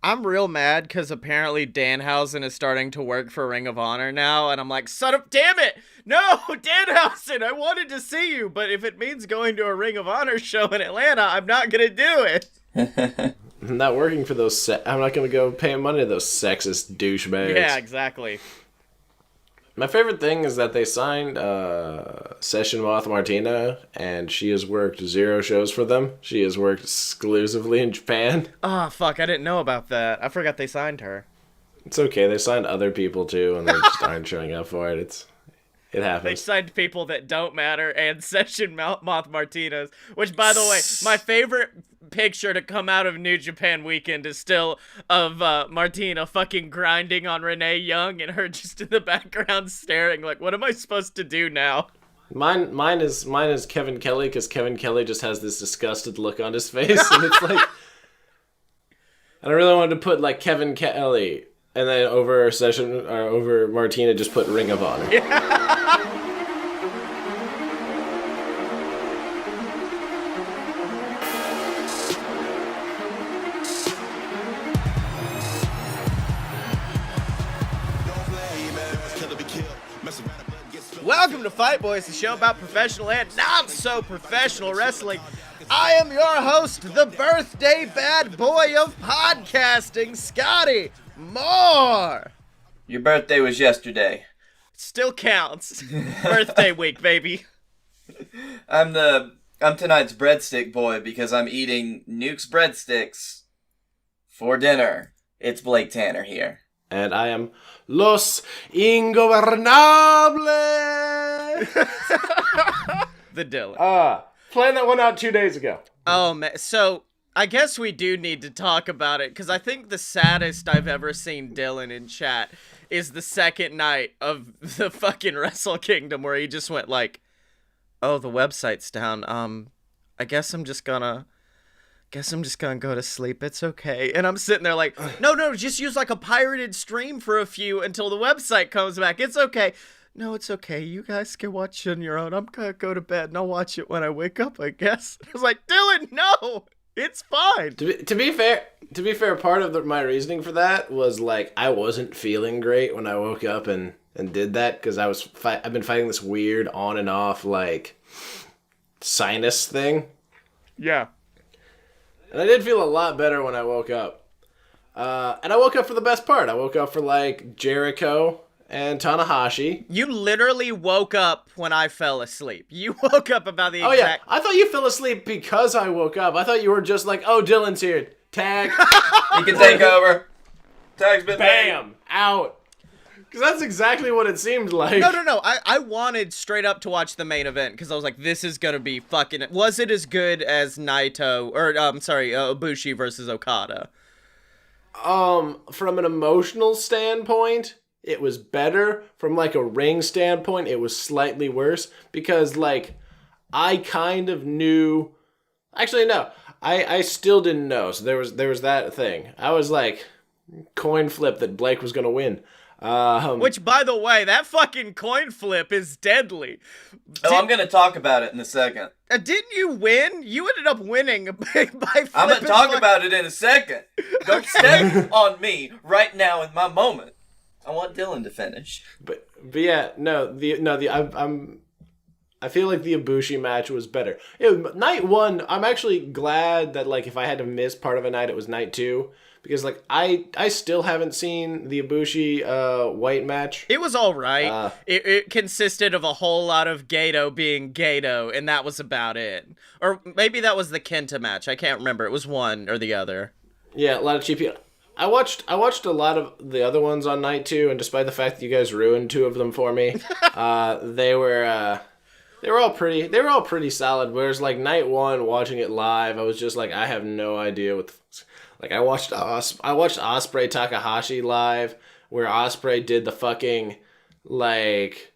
I'm real mad because apparently Danhausen is starting to work for Ring of Honor now, and I'm like, son of, damn it! No, Danhausen, I wanted to see you, but if it means going to a Ring of Honor show in Atlanta, I'm not gonna do it. I'm not working for those. I'm not gonna go pay money to those sexist douchebags. Yeah, exactly. My favorite thing is that they signed Session Moth Martina, and she has worked 0 shows for them. She has worked exclusively in Japan. Oh, fuck, I didn't know about that. I forgot they signed her. It's okay, they signed other people too, and they just aren't showing up for it. It happens. They signed people that don't matter and Session Moth Martinez, which, by the way, my favorite picture to come out of New Japan Weekend is still of Martina fucking grinding on Renee Young and her just in the background staring like, what am I supposed to do now? Mine is Kevin Kelly, because Kevin Kelly just has this disgusted look on his face, and it's like, and I really wanted to put like Kevin Kelly, and then over Martina just put Ring of Honor. Yeah. Welcome to Fight Boys, the show about professional and not so professional wrestling. I am your host, the birthday bad boy of podcasting, Scottye Moore. Your birthday was yesterday. Still counts. Birthday week, baby. I'm tonight's breadstick boy because I'm eating Nuke's breadsticks for dinner. It's Blake Tanner here. And I am Los Ingobernables. The Dylan. Playing that one out 2 days ago. Oh, man. So, I guess we do need to talk about it, because I think the saddest I've ever seen Dylan in chat is the second night of the fucking Wrestle Kingdom, where he just went like, oh, the website's down. I guess I'm just gonna go to sleep. It's okay. And I'm sitting there like, no, just use like a pirated stream for a few until the website comes back. It's okay. No, it's okay. You guys can watch it on your own. I'm gonna go to bed and I'll watch it when I wake up, I guess. I was like, Dylan, no, it's fine. To be fair, part of my reasoning for that was like I wasn't feeling great when I woke up and did that, because I've been fighting this weird on and off like sinus thing. Yeah. And I did feel a lot better when I woke up. And I woke up for the best part. I woke up for like Jericho and Tanahashi. You literally woke up when I fell asleep. You woke up about the exact... Oh yeah, I thought you fell asleep because I woke up. I thought you were just like, oh, Dylan's here. Tag. He can take over. Tag's been Bam. made. Out. Because that's exactly what it seemed like. No. I wanted straight up to watch the main event because I was like, this is going to be fucking... Was it as good as Naito... Or, Ibushi versus Okada? From an emotional standpoint, it was better. From, like, a ring standpoint, it was slightly worse. Because, like, I kind of knew... Actually, no. I still didn't know. So there was that thing. I was like, coin flip that Blake was going to win. Which, by the way, that fucking coin flip is deadly. I'm going to talk about it in a second. Didn't you win? You ended up winning by flipping. I'm going to talk about it in a second. Don't step on me right now in my moment. I want Dylan to finish. But yeah, I feel like the Ibushi match was better. Night 1, I'm actually glad that, like, if I had to miss part of a night, it was night 2. Because, like, I still haven't seen the Ibushi white match. It was all right. It consisted of a whole lot of Gato being Gato, and that was about it. Or maybe that was the Kenta match. I can't remember. It was one or the other. Yeah, a lot of cheap. I watched a lot of the other ones on night 2, and despite the fact that you guys ruined 2 of them for me, they were all pretty solid. Whereas, like, night 1, watching it live, I was just like, I have no idea what. Like, I watched Ospreay Takahashi live, where Ospreay did the fucking, like,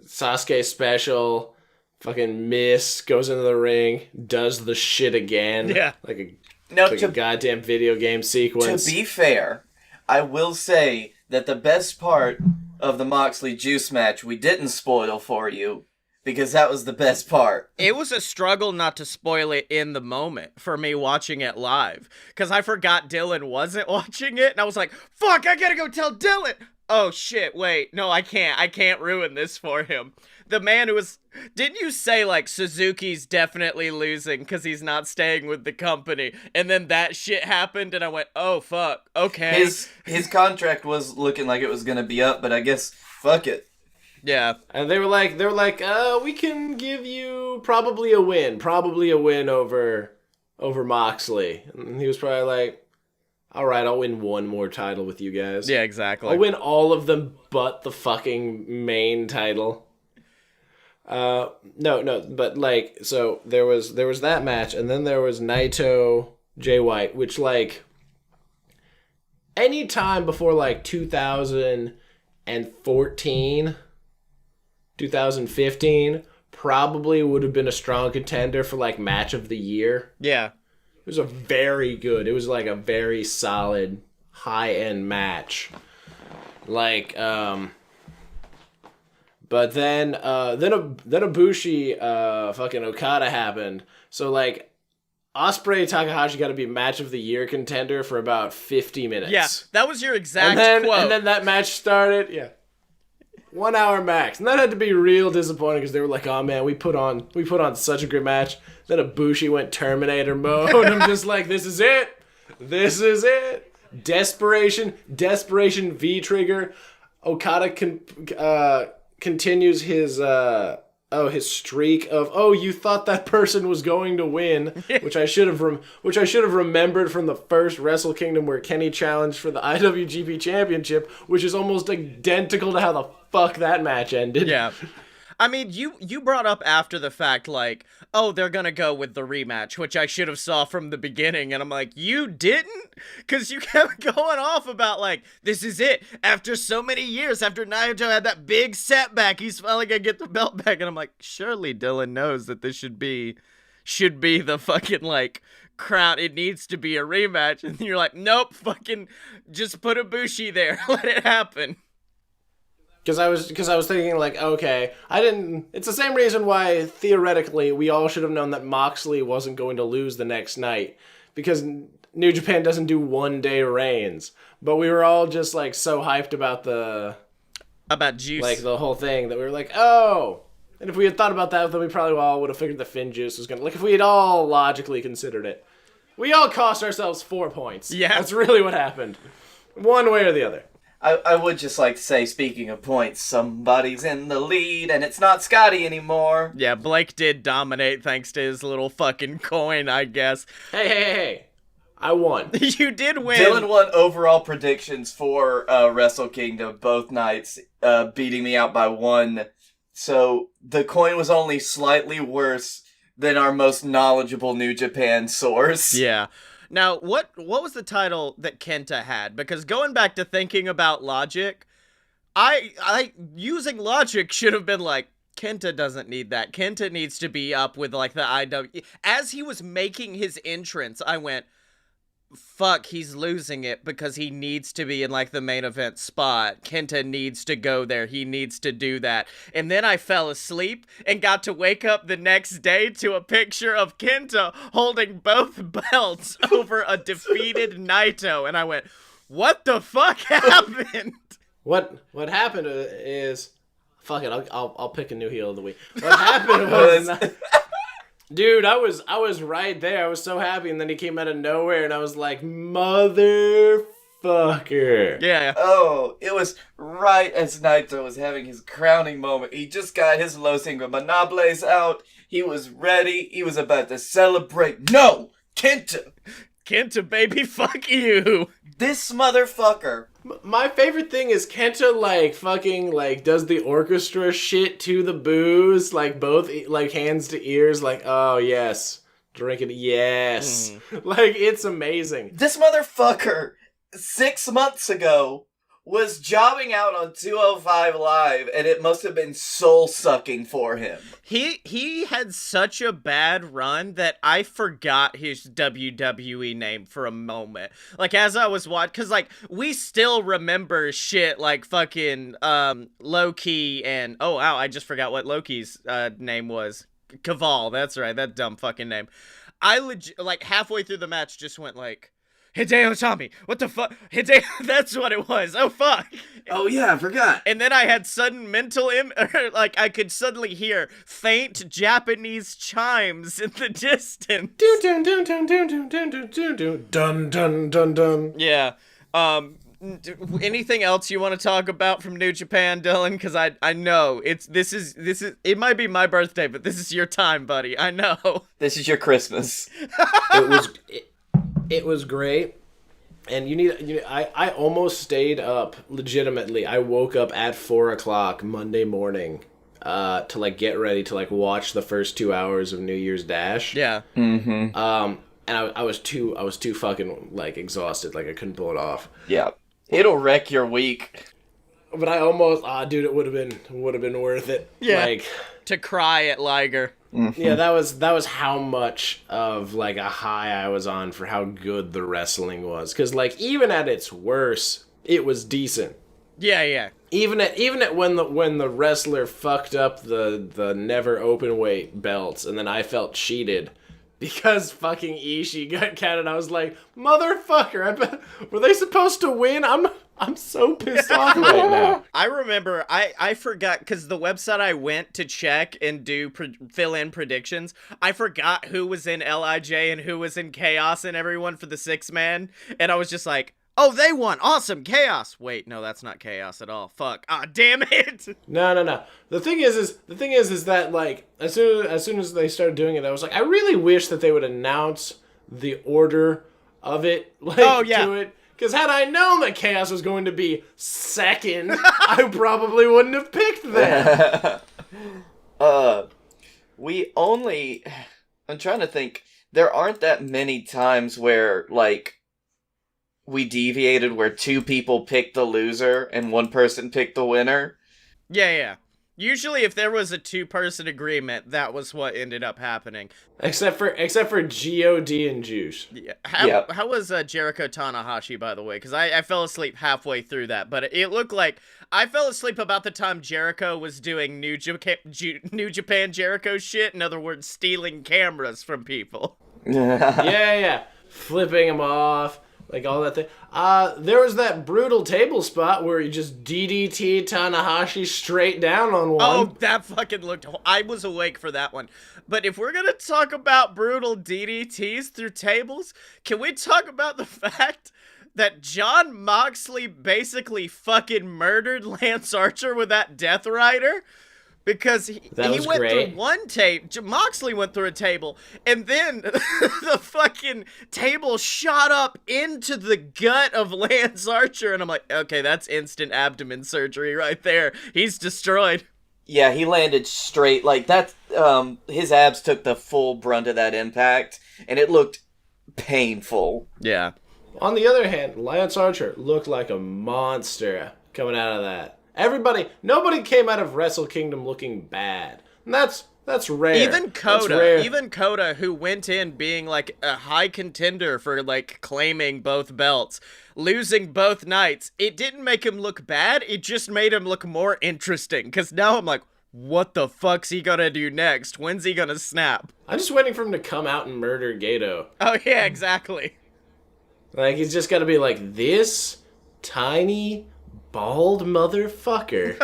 Sasuke special, fucking miss, goes into the ring, does the shit again. Yeah. Like a goddamn video game sequence. To be fair, I will say that the best part of the Moxley Juice match we didn't spoil for you because that was the best part. It was a struggle not to spoil it in the moment for me watching it live. Because I forgot Dylan wasn't watching it, and I was like, fuck, I gotta go tell Dylan! Oh shit, wait, no, I can't ruin this for him. The man who was... Didn't you say, like, Suzuki's definitely losing because he's not staying with the company? And then that shit happened, and I went, oh, fuck, okay. His contract was looking like it was gonna be up, but I guess, fuck it. Yeah. And they were like, we can give you probably a win over Moxley. And he was probably like, all right, I'll win one more title with you guys. Yeah, exactly. I'll win all of them but the fucking main title. No, but like, so there was that match, and then there was Naito Jay White, which like any time before like 2014, 2015 probably would have been a strong contender for like match of the year. Yeah. It was it was like a very solid high-end match. Like, but then Ibushi, fucking Okada happened. So like, Ospreay Takahashi got to be match of the year contender for about 50 minutes. Yeah, that was your exact quote. And then that match started. Yeah, 1 hour max, and that had to be real disappointing because they were like, "Oh man, we put on such a great match." Then Ibushi went Terminator mode. I'm just like, "This is it. This is it." Desperation V trigger. Okada continues his streak of you thought that person was going to win, which I should have remembered from the first Wrestle Kingdom where Kenny challenged for the IWGP Championship, which is almost identical to how the fuck that match ended. Yeah. I mean, you brought up after the fact, like, oh, they're gonna go with the rematch, which I should have saw from the beginning, and I'm like, you didn't? Because you kept going off about, like, this is it. After so many years, after Naito had that big setback, he's finally gonna get the belt back, and I'm like, surely Dylan knows that this should be the fucking, like, crown. It needs to be a rematch, and you're like, nope, fucking just put Ibushi there. Let it happen. Because I was thinking, like, okay, it's the same reason why, theoretically, we all should have known that Moxley wasn't going to lose the next night. Because New Japan doesn't do one-day reigns. But we were all just, like, so hyped about Juice. Like, the whole thing that we were like, oh! And if we had thought about that, then we probably all would have figured the Finn Juice was going to... Like, if we had all logically considered it. We all cost ourselves 4 points. Yeah. That's really what happened. One way or the other. I would just like to say, speaking of points, somebody's in the lead, and it's not Scottye anymore. Yeah, Blake did dominate thanks to his little fucking coin, I guess. Hey. I won. You did win. Dylan won overall predictions for Wrestle Kingdom both nights, beating me out by 1. So the coin was only slightly worse than our most knowledgeable New Japan source. Yeah. Now, what was the title that Kenta had? Because going back to thinking about logic, I using logic should have been like, Kenta doesn't need that. Kenta needs to be up with like the IW. As he was making his entrance, I went, fuck, he's losing it because he needs to be in like the main event spot. Kenta needs to go there. He needs to do that. And then I fell asleep and got to wake up the next day to a picture of Kenta holding both belts over a defeated Naito. And I went, what the fuck happened? What happened is, fuck it, I'll pick a new heel of the week. What happened was... Dude, I was right there. I was so happy, and then he came out of nowhere, and I was like, motherfucker. Yeah. Oh, it was right as Naito was having his crowning moment. He just got his Los Ingobernables out. He was ready. He was about to celebrate. No! Kenta! Kenta, baby, fuck you. This motherfucker. My favorite thing is Kenta, like, fucking, like, does the orchestra shit to the booze, like, both, like, hands to ears, like, oh, yes, drink it, yes. Like, it's amazing. This motherfucker, 6 months ago, was jobbing out on 205 Live, and it must have been soul-sucking for him. He had such a bad run that I forgot his WWE name for a moment. Like, as I was watching, because, like, we still remember shit like fucking Low-Key and, oh, wow, I just forgot what Loki's name was. Caval, that's right, that dumb fucking name. I like, halfway through the match just went like, Hideo Itami, what the fuck? Hideo, that's what it was. Oh, fuck. Oh, yeah, I forgot. And then I had sudden mental like, I could suddenly hear faint Japanese chimes in the distance. Dun dun dun dun dun dun dun dun dun dun dun dun. Yeah. Anything else you want to talk about from New Japan, Dylan? Because I know this is it might be my birthday, but this is your time, buddy. I know. This is your Christmas. It was great, and I almost stayed up legitimately. I woke up at 4:00 Monday morning, to like get ready to like watch the first 2 hours of New Year's Dash. Yeah. Mm-hmm. And I was too fucking like exhausted, like I couldn't pull it off. Yeah, it'll wreck your week. But I almost, dude, it would have been worth it. Yeah. Like, to cry at Liger. Mm-hmm. Yeah, that was how much of like a high I was on for how good the wrestling was. Because like even at its worst, it was decent. Yeah. Even at when the wrestler fucked up the never open weight belts, and then I felt cheated because fucking Ishii got counted. I was like, motherfucker! Were they supposed to win? I'm so pissed off right now. I remember, I forgot, because the website I went to check and do fill in predictions, I forgot who was in LIJ and who was in Chaos and everyone for the 6-man, and I was just like, oh, they won, awesome, Chaos. Wait, no, that's not Chaos at all. Fuck, ah, damn it. No. The thing is that like as soon as they started doing it, I was like, I really wish that they would announce the order of it, like, to it. Because had I known that Chaos was going to be second, I probably wouldn't have picked them. I'm trying to think, there aren't that many times where, like, we deviated where two people picked the loser and one person picked the winner. Yeah. Usually if there was a 2-person agreement, that was what ended up happening. Except for G.O.D. and Juice. Yeah. How was Jericho Tanahashi, by the way? Because I fell asleep halfway through that, but it looked like I fell asleep about the time Jericho was doing New Japan Jericho shit. In other words, stealing cameras from people. Yeah. Flipping them off. Like all that thing. There was that brutal table spot where you just DDT Tanahashi straight down on one. Oh, that fucking looked... I was awake for that one. But if we're gonna talk about brutal DDTs through tables, can we talk about the fact that Jon Moxley basically fucking murdered Lance Archer with that Death Rider? Because he went through one Moxley went through a table, and then the fucking table shot up into the gut of Lance Archer, and I'm like, okay, that's instant abdomen surgery right there. He's destroyed. Yeah, he landed straight, like, that, his abs took the full brunt of that impact, and it looked painful. Yeah. On the other hand, Lance Archer looked like a monster coming out of that. Nobody came out of Wrestle Kingdom looking bad. And that's rare. Even Kota, who went in being like a high contender for like claiming both belts, losing both nights, it didn't make him look bad. It just made him look more interesting. Because now I'm like, what the fuck's he gonna do next? When's he gonna snap? I'm just waiting for him to come out and murder Gato. Oh yeah, exactly. Like, he's just gotta be like, this tiny bald motherfucker.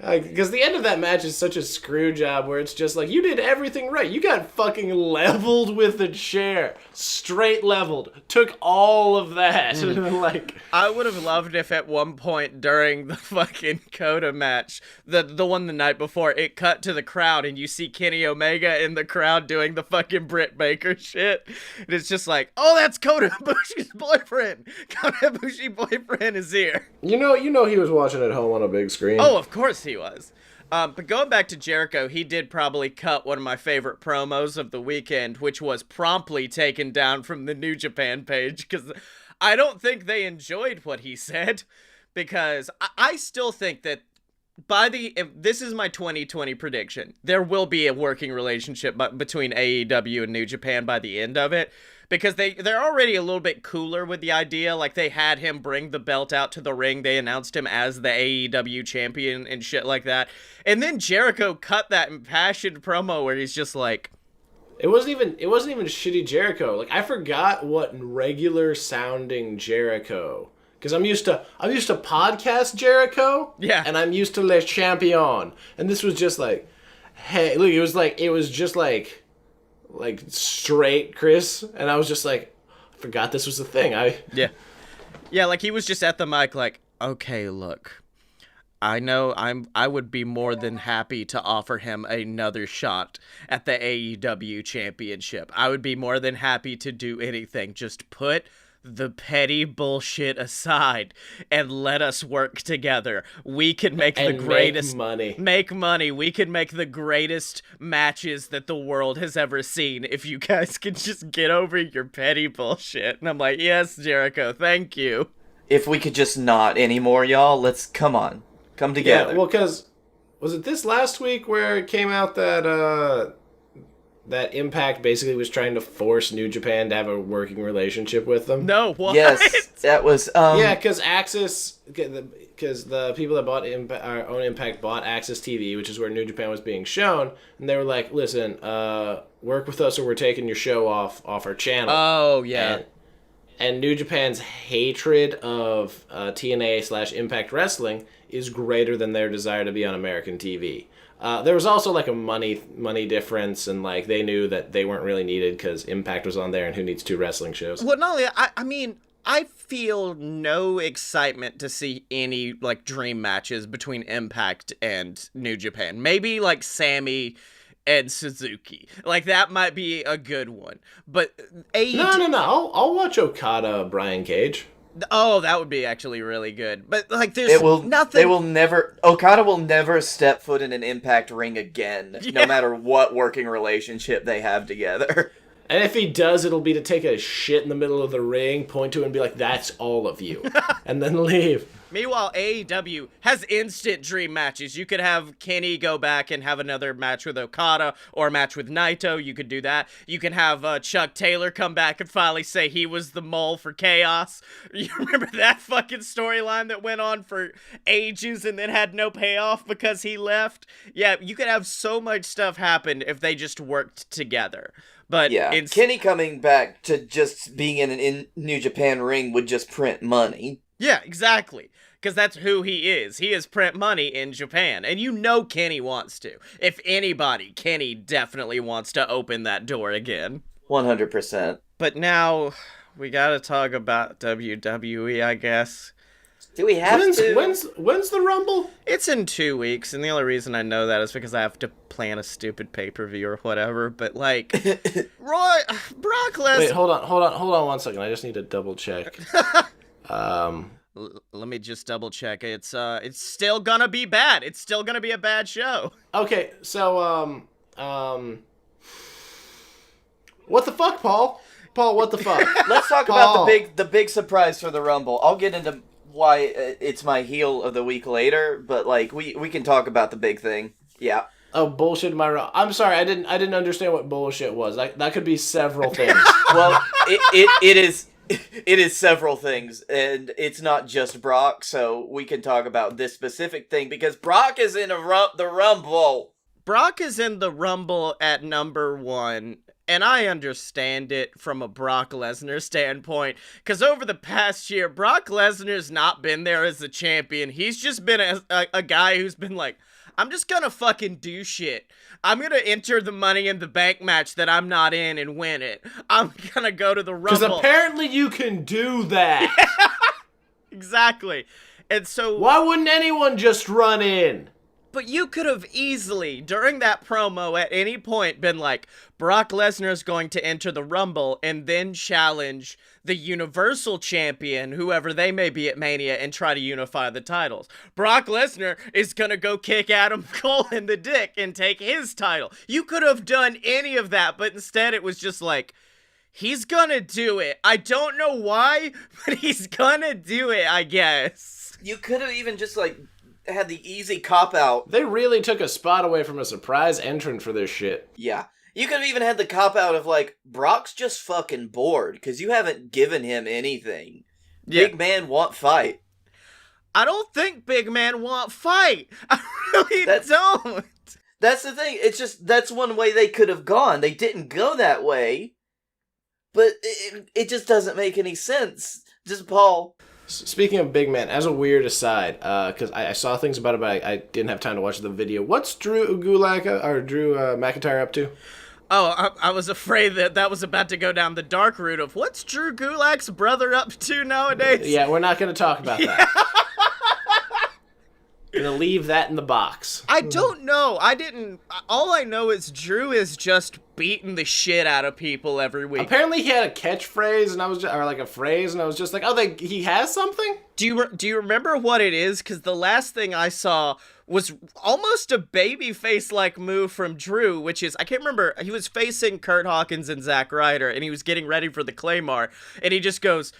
Because the end of that match is such a screw job where it's just like, you did everything right. You got fucking leveled with the chair. Straight leveled. Took all of that. Like, I would have loved if at one point during the fucking Kota match, the one the night before, it cut to the crowd and you see Kenny Omega in the crowd doing the fucking Britt Baker shit. And it's just like, oh, that's Kota Ibushi's boyfriend. Kota Ibushi's boyfriend is here. You know he was watching at home on a big screen. Oh, of course he was. But going back to Jericho, he did probably cut one of my favorite promos of the weekend, which was promptly taken down from the New Japan page, because I don't think they enjoyed what he said, because I still think that this is my 2020 prediction, there will be a working relationship between AEW and New Japan by the end of it, because they're already a little bit cooler with the idea. Like, they had him bring the belt out to the ring, they announced him as the AEW champion and shit like that, and then Jericho cut that impassioned promo where he's just like, it wasn't even shitty Jericho. Like, I forgot what regular sounding Jericho, because I'm used to podcast Jericho, yeah, and I'm used to Le Champion, and this was just like, hey, look, it was just like straight Chris, and I was just like, I forgot this was a thing. Yeah, like, he was just at the mic like, okay, look, I know I would be more than happy to offer him another shot at the AEW championship. I would be more than happy to do anything. Just put the petty bullshit aside and let us work together. We can make the greatest money. Make money. We can make the greatest matches that the world has ever seen if you guys can just get over your petty bullshit. And I'm like, yes, Jericho, thank you. If we could just not anymore, y'all, let's come together. Yeah, well, because was it this last week where it came out that that Impact basically was trying to force New Japan to have a working relationship with them? No, what? Yes, that was... Yeah, because the people that bought own Impact bought Access TV, which is where New Japan was being shown, and they were like, listen, work with us or we're taking your show off our channel. Oh, yeah. And New Japan's hatred of TNA/Impact Wrestling is greater than their desire to be on American TV. There was also like a money difference, and like they knew that they weren't really needed because Impact was on there, and who needs 2 wrestling shows? Well, not only I mean, I feel no excitement to see any like dream matches between Impact and New Japan. Maybe like Sammy and Suzuki, like that might be a good one. But No. I'll watch Okada Brian Cage. Oh, that would be actually really good. But like, there's nothing. Okada will never step foot in an Impact ring again, no matter what working relationship they have together. And if he does, it'll be to take a shit in the middle of the ring, point to it and be like, that's all of you. And then leave. Meanwhile, AEW has instant dream matches. You could have Kenny go back and have another match with Okada or a match with Naito. You could do that. You can have Chuck Taylor come back and finally say he was the mole for Chaos. You remember that fucking storyline that went on for ages and then had no payoff because he left? Yeah, you could have so much stuff happen if they just worked together. But yeah, Kenny coming back to just being in an New Japan ring would just print money. Yeah, exactly. Because that's who he is. He is print money in Japan. And you know Kenny wants to. If anybody, Kenny definitely wants to open that door again. 100%. But now, we gotta talk about WWE, I guess. Do we have to? When's the Rumble? It's in 2 weeks, and the only reason I know that is because I have to plan a stupid pay-per-view or whatever, but like, Brock Lesnar... Wait, hold on 1 second. I just need to double check. Let me just double check. It's still gonna be bad. It's still gonna be a bad show. Okay, so what the fuck, Paul? Paul, what the fuck? Let's talk about the big surprise for the Rumble. I'll get into why it's my heel of the week later, but like we can talk about the big thing. Yeah. Oh, bullshit! I'm sorry, I didn't understand what bullshit was. That could be several things. Well, it is. It is several things, and it's not just Brock, so we can talk about this specific thing, because Brock is in the Rumble. Brock is in the Rumble at number 1, and I understand it from a Brock Lesnar standpoint, because over the past year, Brock Lesnar's not been there as a champion. He's just been a guy who's been like, I'm just gonna fucking do shit. I'm gonna enter the Money in the Bank match that I'm not in and win it. I'm gonna go to the Rumble. Because apparently you can do that. Exactly. And so... why wouldn't anyone just run in? But you could have easily, during that promo, at any point been like, Brock Lesnar's going to enter the Rumble and then challenge the Universal Champion, whoever they may be at Mania, and try to unify the titles. Brock Lesnar is going to go kick Adam Cole in the dick and take his title. You could have done any of that, but instead it was just like, he's gonna do it. I don't know why, but he's gonna do it, I guess. You could have even just, like, had the easy cop-out. They really took a spot away from a surprise entrant for this shit. Yeah. You could have even had the cop-out of, like, Brock's just fucking bored, because you haven't given him anything. Yeah. Big man want fight. I don't think Big Man want fight. I really don't. That's the thing. It's just, that's one way they could have gone. They didn't go that way. But it just doesn't make any sense. Just Paul. Speaking of Big Man, as a weird aside, because I saw things about it, but I didn't have time to watch the video. What's Drew McIntyre up to? Oh, I was afraid that was about to go down the dark route of what's Drew Gulak's brother up to nowadays? Yeah, we're not going to talk about that. Gonna leave that in the box. I don't know. All I know is Drew is just beating the shit out of people every week. Apparently he had a catchphrase, and I was just, or like a phrase, and I was just like, oh, he has something? Do you remember what it is? Because the last thing I saw was almost a babyface-like move from Drew, which is, I can't remember, he was facing Kurt Hawkins and Zack Ryder, and he was getting ready for the Claymore, and he just goes,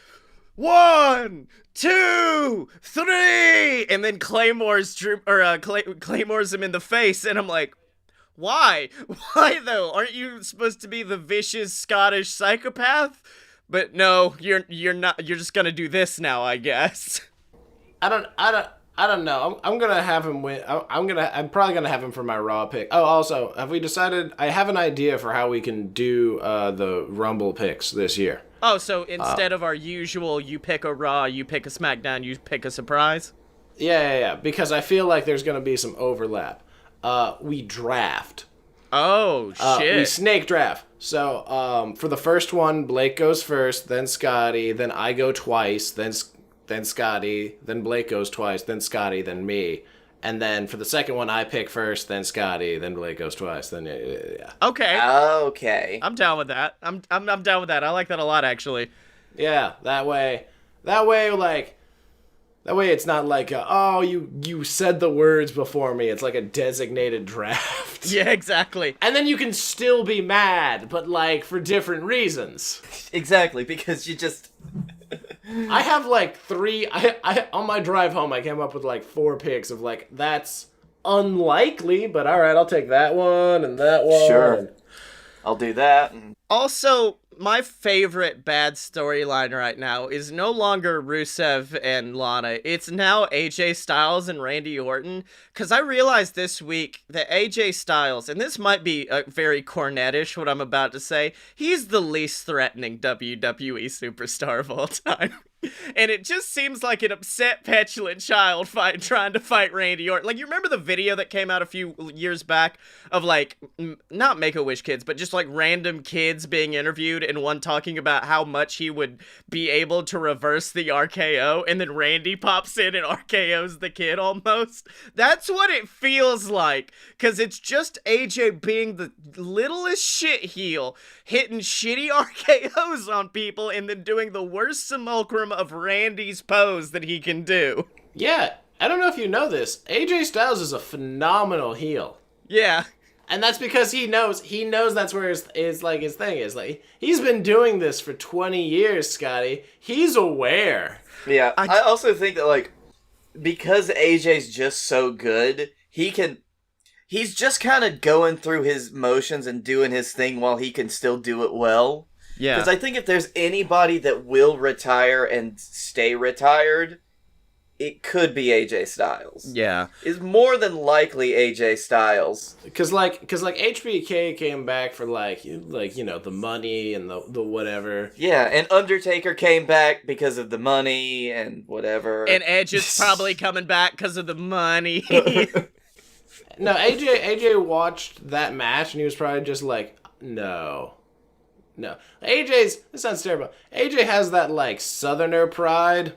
1, 2, 3, and then Claymores him in the face, and I'm like, why? Why though? Aren't you supposed to be the vicious Scottish psychopath? But no, you're not. You're just gonna do this now, I guess. I don't know. I'm gonna have him win. I'm probably gonna have him for my Raw pick. Oh, also, have we decided? I have an idea for how we can do the Rumble picks this year. Oh, so instead of our usual, you pick a Raw, you pick a SmackDown, you pick a surprise? Yeah. Because I feel like there's gonna be some overlap. We draft. Oh, shit. We snake draft. So, for the first one, Blake goes first, then Scottye, then I go twice, then Scottye, then Blake goes twice, then Scottye, then me. And then for the second one, I pick first, then Scottye, then Blake goes twice, then yeah. Okay. I'm down with that. I'm down with that. I like that a lot, actually. Yeah, that way, it's not like, oh, you said the words before me. It's like a designated draft. Yeah, exactly. And then you can still be mad, but, like, for different reasons. Exactly, because you just... I have, like, I on my drive home, I came up with, like, 4 picks of, like, that's unlikely, but all right, I'll take that one and that one. Sure. I'll do that. Also, my favorite bad storyline right now is no longer Rusev and Lana. It's now AJ Styles and Randy Orton. Because I realized this week that AJ Styles, and this might be very Cornettish what I'm about to say, he's the least threatening WWE superstar of all time. And it just seems like an upset, petulant child trying to fight Randy Orton. Like, you remember the video that came out a few years back of, like, not Make-A-Wish kids, but just, like, random kids being interviewed and one talking about how much he would be able to reverse the RKO, and then Randy pops in and RKO's the kid almost? That's what it feels like, because it's just AJ being the littlest shit heel, hitting shitty RKOs on people, and then doing the worst simulacrum of Randy's pose that he can do. Yeah, I don't know if you know this. AJ Styles is a phenomenal heel. Yeah. And that's because he knows that's where his thing is. Like, he's been doing this for 20 years, Scottye. He's aware. Yeah, I also think that, like, because AJ's just so good, he's just kind of going through his motions and doing his thing while he can still do it well. Yeah. Because I think if there's anybody that will retire and stay retired, it could be AJ Styles. Yeah. Is more than likely AJ Styles. Because HBK came back for like the money and the whatever. Yeah, and Undertaker came back because of the money and whatever. And Edge is probably coming back because of the money. No, AJ watched that match and he was probably just like, no. This sounds terrible. AJ has that, like, Southerner pride.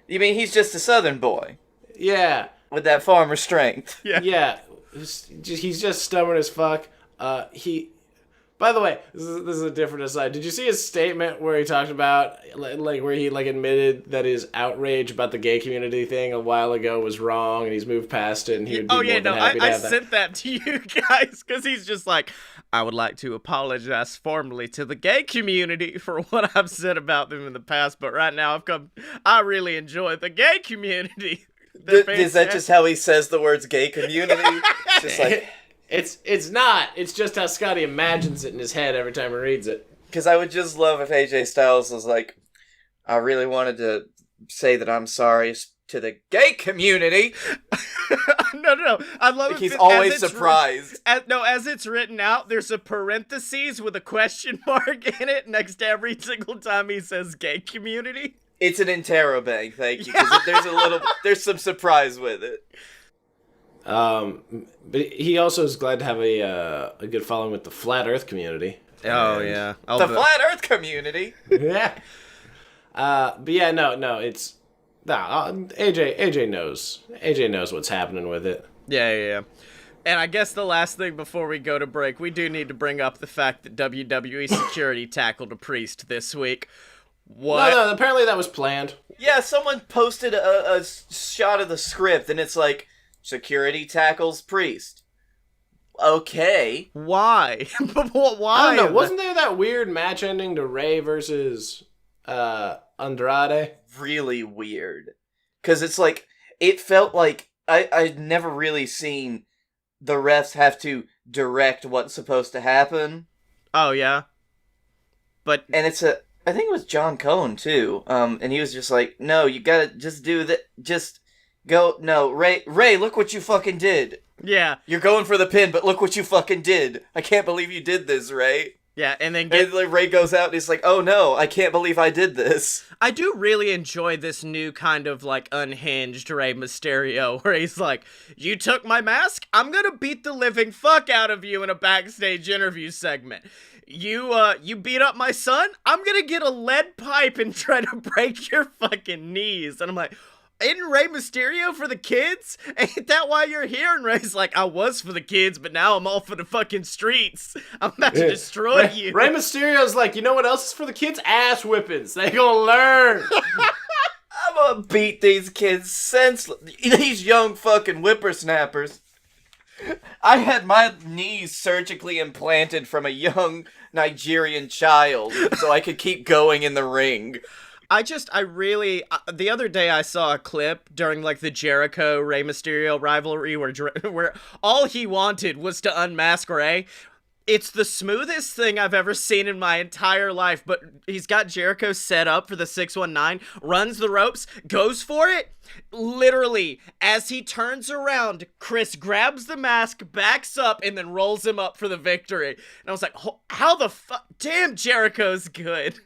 You mean he's just a Southern boy? Yeah. With that farmer strength. Yeah. He's just stubborn as fuck. By the way, this is a different aside. Did you see his statement where he talked about, like, where he, like, admitted that his outrage about the gay community thing a while ago was wrong, and he's moved past it, and he would be more than happy to have that? I sent that to you guys, because he's just like, I would like to apologize formally to the gay community for what I've said about them in the past, but right now I really enjoy the gay community. Is that just how he says the words gay community? It's just like... It's not. It's just how Scottye imagines it in his head every time he reads it. Because I would just love if AJ Styles was like, I really wanted to say that I'm sorry to the gay community. No. I love it. He's always surprised. As it's written out, there's a parentheses with a question mark in it next to every single time he says gay community. It's an interrobang, thank you. Because there's some surprise with it. But he also is glad to have a good following with the Flat Earth community. Oh, yeah. The Flat Earth community? Yeah. But yeah, no, it's... AJ knows. AJ knows what's happening with it. Yeah. And I guess the last thing before we go to break, we do need to bring up the fact that WWE security tackled a priest this week. What? No, apparently that was planned. Yeah, someone posted a shot of the script, and it's like, security tackles priest. Okay. Why? Why? I don't know. Wasn't there that weird match ending to Ray versus Andrade? Really weird. Because it's like, it felt like I'd never really seen the refs have to direct what's supposed to happen. Oh, yeah. And I think it was John Cohen, too. And he was just like, no, you gotta just do that. Just go. No, Ray, look what you fucking did. Yeah. You're going for the pin, but look what you fucking did. I can't believe you did this, Ray. Yeah, and then Ray goes out and he's like, oh no, I can't believe I did this. I do really enjoy this new kind of, like, unhinged Rey Mysterio, where he's like, you took my mask? I'm gonna beat the living fuck out of you in a backstage interview segment. You beat up my son? I'm gonna get a lead pipe and try to break your fucking knees. And I'm like, isn't Rey Mysterio for the kids? Ain't that why you're here? And Ray's like, I was for the kids, but now I'm all for the fucking streets. I'm about to destroy you. Rey Mysterio's like, you know what else is for the kids? Ass whippings. They gonna learn. I'm gonna beat these kids senseless. These young fucking whippersnappers. I had my knees surgically implanted from a young Nigerian child so I could keep going in the ring. The other day I saw a clip during, like, the Jericho-Rey Mysterio rivalry where all he wanted was to unmask Rey. It's the smoothest thing I've ever seen in my entire life, but he's got Jericho set up for the 619, runs the ropes, goes for it. Literally, as he turns around, Chris grabs the mask, backs up, and then rolls him up for the victory. And I was like, how the fuck? Damn, Jericho's good.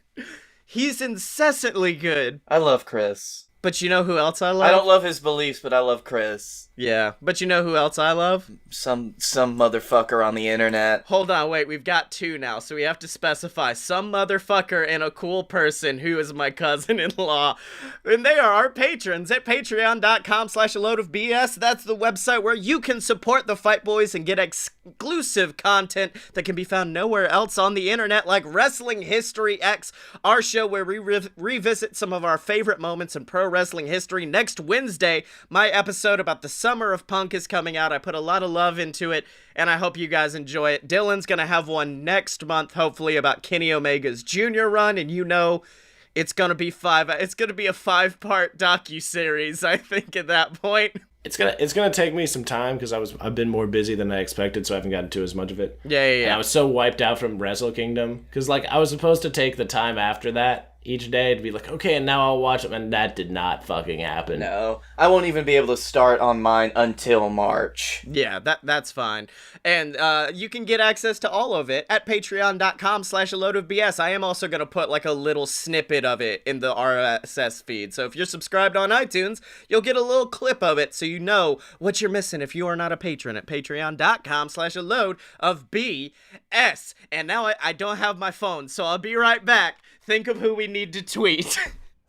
He's incessantly good. I love Chris. But you know who else I love? I don't love his beliefs, but I love Chris. Yeah, but you know who else I love? Some motherfucker on the internet. Hold on, wait, we've got two now, so we have to specify some motherfucker and a cool person who is my cousin-in-law. And they are our patrons at patreon.com/a-load-of-BS. That's the website where you can support the Fight Boys and get exclusive content that can be found nowhere else on the internet, like Wrestling History X, our show where we revisit some of our favorite moments in pro wrestling history. Next Wednesday, my episode about the Summer of Punk is coming out. I put a lot of love into it, and I hope you guys enjoy it. Dylan's gonna have one next month, hopefully, about Kenny Omega's junior run, and you know it's gonna be a 5-part docu-series, I think, at that point. It's gonna take me some time because I've been more busy than I expected, so I haven't gotten to as much of it. Yeah. And I was so wiped out from Wrestle Kingdom because, like, I was supposed to take the time after that each day to be like, okay, and now I'll watch them, and that did not fucking happen. No, I won't even be able to start on mine until March. Yeah, that's fine. And you can get access to all of it at patreon.com/a-load-of-BS. I am also going to put like a little snippet of it in the RSS feed. So if you're subscribed on iTunes, you'll get a little clip of it so you know what you're missing if you are not a patron at patreon.com/a-load-of-BS. And now I don't have my phone, so I'll be right back. Think of who we need to tweet.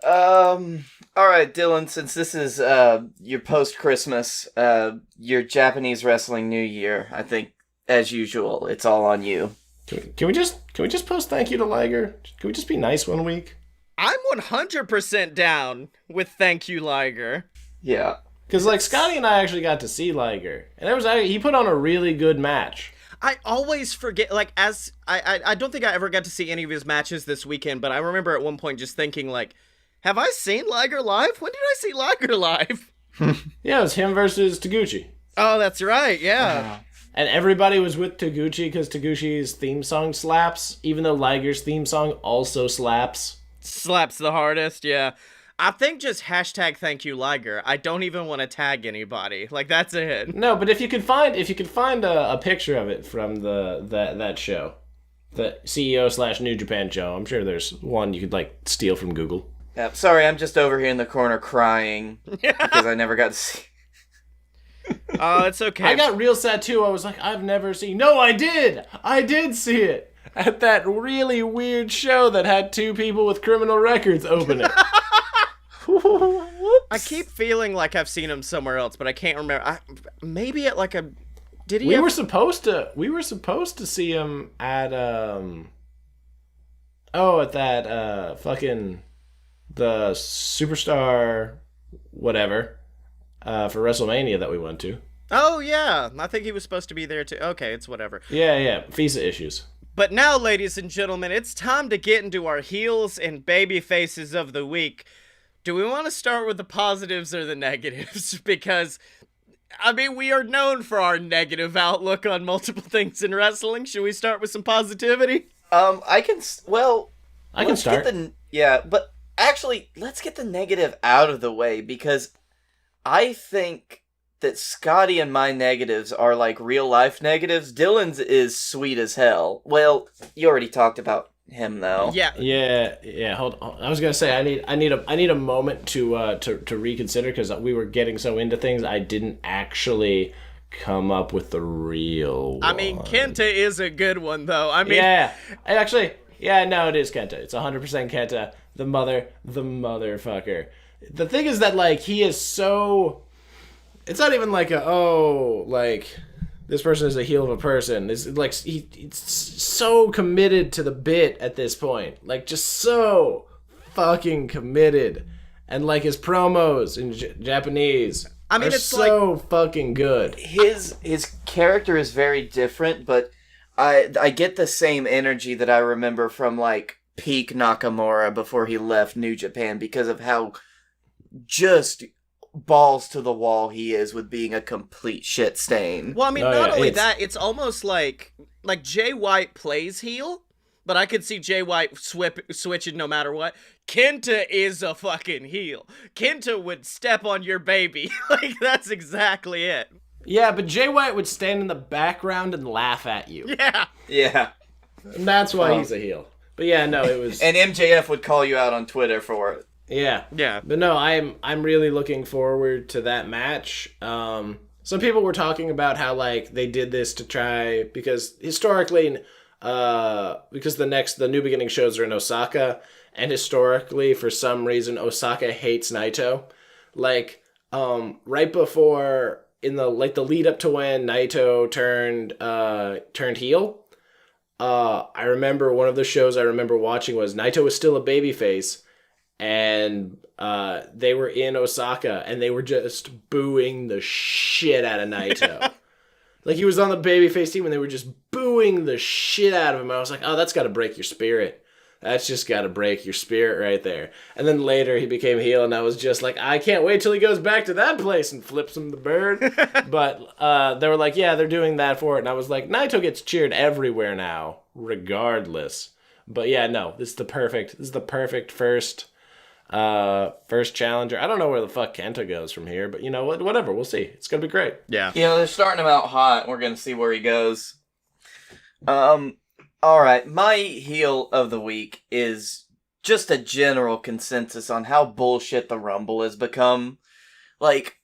Alright, Dylan, since this is, your post-Christmas, your Japanese Wrestling New Year, I think, as usual, it's all on you. Can we just post thank you to Liger? Can we just be nice one week? I'm 100% down with thank you, Liger. Yeah. Because like Scottye and I actually got to see Liger, and he put on a really good match. I always forget, like, I don't think I ever got to see any of his matches this weekend, but I remember at one point just thinking, like, have I seen Liger live? When did I see Liger live? Yeah, it was him versus Taguchi. Oh, that's right, yeah. And everybody was with Taguchi because Taguchi's theme song slaps, even though Liger's theme song also slaps. Slaps the hardest, yeah. I think just hashtag thank you Liger. I don't even want to tag anybody. Like, that's it. No, but if you could find a picture of it from that show, the CEO / New Japan show, I'm sure there's one you could like steal from Google. Yeah, sorry, I'm just over here in the corner crying because I never got to see. Oh, it's okay. I got real sad too. I was like, I've never seen. No, I did. I did see it at that really weird show that had 2 people with criminal records open it. I keep feeling like I've seen him somewhere else, but I can't remember. Maybe at like a. Did he? We were supposed to see him at at that fucking the Superstar whatever for WrestleMania that we went to. Oh yeah, I think he was supposed to be there too. Okay, it's whatever. Yeah, visa issues. But now, ladies and gentlemen, it's time to get into our heels and baby faces of the week. Do we want to start with the positives or the negatives? Because, I mean, we are known for our negative outlook on multiple things in wrestling. Should we start with some positivity? I can start. But actually, let's get the negative out of the way, because I think that Scottye and my negatives are like real life negatives. Dylan's is sweet as hell. Well, you already talked about him though. Yeah. Hold on. I was gonna say I need a moment to reconsider, because we were getting so into things I didn't actually come up with the real one. I mean, KENTA is a good one though. I mean, no, it is KENTA. It's 100% KENTA. The motherfucker. The thing is that like he is so. It's not even like this person is a heel of a person. It's like he's so committed to the bit at this point. Like, just so fucking committed. And like his promos in Japanese are it's so fucking good. His character is very different, but I get the same energy that I remember from like peak Nakamura before he left New Japan, because of how just balls to the wall he is with being a complete shit stain. Well, I mean, that, it's almost like Jay White plays heel, but I could see Jay White switching no matter what. KENTA is a fucking heel. KENTA would step on your baby. Like, that's exactly it. Yeah, but Jay White would stand in the background and laugh at you. Yeah. And that's why he's a heel. But yeah, no, it was... And MJF would call you out on Twitter for it. Yeah. But no, I'm really looking forward to that match. Some people were talking about how like they did this to try, because historically, because the New Beginning shows are in Osaka, and historically for some reason Osaka hates Naito. Like right before, in the lead up to when Naito turned heel, I remember one of the shows I remember watching was Naito was still a babyface. And they were in Osaka, and they were just booing the shit out of Naito. Like, he was on the babyface team, and they were just booing the shit out of him. I was like, oh, that's got to break your spirit. That's just got to break your spirit right there. And then later, he became heel, and I was just like, I can't wait till he goes back to that place and flips him the bird. But they were like, yeah, they're doing that for it. And I was like, Naito gets cheered everywhere now, regardless. But yeah, no, this is the perfect first challenger. I don't know where the fuck KENTA goes from here, but you know what? Whatever, we'll see. It's gonna be great. Yeah. You know, they're starting him out hot. We're gonna see where he goes. All right. My heel of the week is just a general consensus on how bullshit the Rumble has become. Like,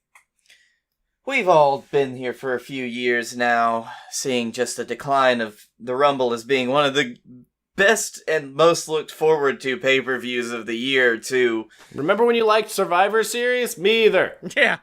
we've all been here for a few years now, seeing just a decline of the Rumble as being one of the best and most looked forward to pay-per-views of the year, too. Remember when you liked Survivor Series? Me either. Yeah.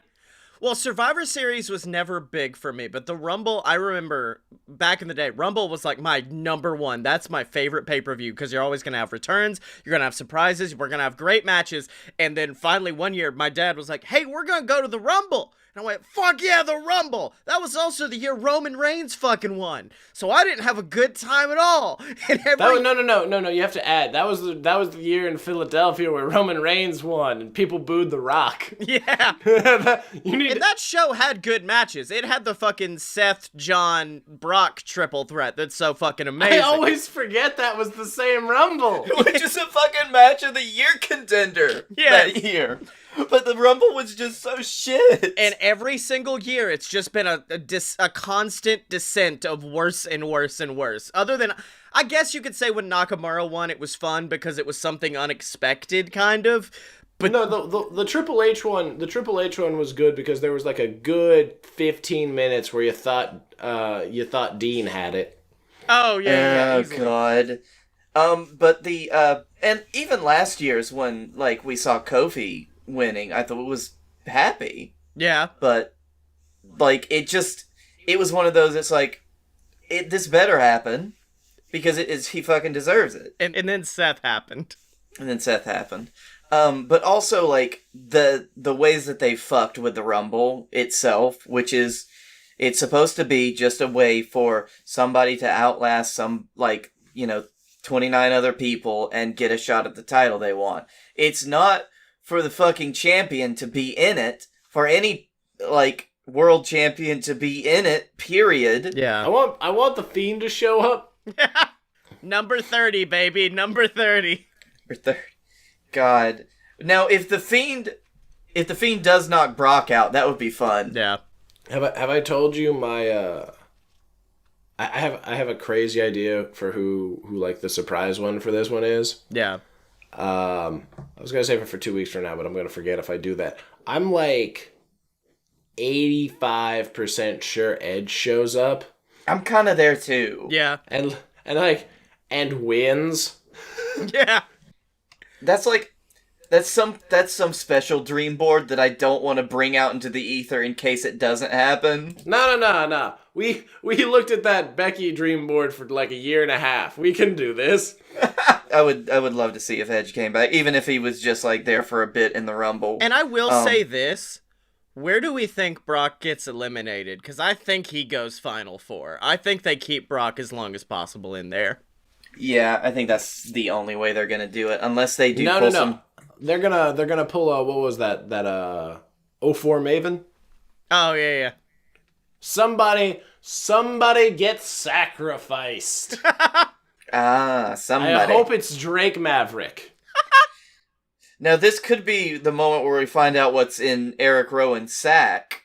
Well, Survivor Series was never big for me, but the Rumble, I remember back in the day, Rumble was like my number one. That's my favorite pay-per-view because you're always going to have returns, you're going to have surprises, we're going to have great matches. And then finally one year, my dad was like, hey, we're going to go to the Rumble. And I went, fuck yeah, the Rumble. That was also the year Roman Reigns fucking won. So I didn't have a good time at all. And No. You have to add that was the year in Philadelphia where Roman Reigns won and people booed The Rock. Yeah. And that show had good matches. It had the fucking Seth, John, Brock triple threat that's so fucking amazing. I always forget that was the same Rumble. Which is a fucking match of the year contender that year. But the Rumble was just so shit. And every single year, it's just been a constant descent of worse and worse and worse. Other than, I guess you could say when Nakamura won, it was fun because it was something unexpected, kind of. But no, the Triple H one, was good because there was like a good 15 minutes where you thought Dean had it. Oh yeah. Oh god. But and even last year's when like we saw Kofi winning, I thought it was happy. Yeah. But like it was one of those. It's like this better happen because he fucking deserves it. And then Seth happened. But also like the ways that they fucked with the Rumble itself, which is it's supposed to be just a way for somebody to outlast some 29 other people and get a shot at the title they want. It's not for the fucking champion to be in it, for any world champion to be in it, period. Yeah. I want the Fiend to show up. Number 30, baby. Number 30. God. Now, if the Fiend does knock Brock out, that would be fun. Yeah. Have I told you my I have a crazy idea for who like the surprise one for this one is. Yeah. I was gonna save it for 2 weeks from now, but I'm gonna forget if I do that. I'm like 85% sure Edge shows up. I'm kind of there too. Yeah. And wins. Yeah. That's some special dream board that I don't want to bring out into the ether in case it doesn't happen. No. We looked at that Becky dream board for like a year and a half. We can do this. I would love to see if Edge came back, even if he was just like there for a bit in the Rumble. And I will say this. Where do we think Brock gets eliminated? Because I think he goes Final Four. I think they keep Brock as long as possible in there. Yeah, I think that's the only way they're gonna do it, unless they do. No. They're gonna pull what was that 04 Maven? Oh yeah. Somebody gets sacrificed. Somebody. I hope it's Drake Maverick. Now this could be the moment where we find out what's in Eric Rowan's sack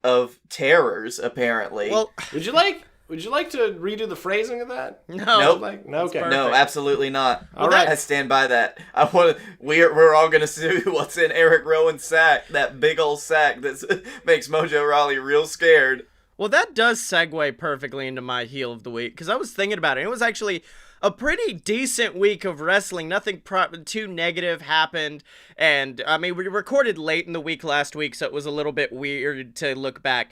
of terrors. Apparently. Well, would you like to redo the phrasing of that? No. Nope. No, okay. No, absolutely not. All right. I stand by that. We're all gonna see what's in Eric Rowan's sack. That big old sack that makes Mojo Rawley real scared. Well, that does segue perfectly into my heel of the week, because I was thinking about it. It was actually a pretty decent week of wrestling. Nothing too negative happened. And, I mean, we recorded late in the week last week, so it was a little bit weird to look back.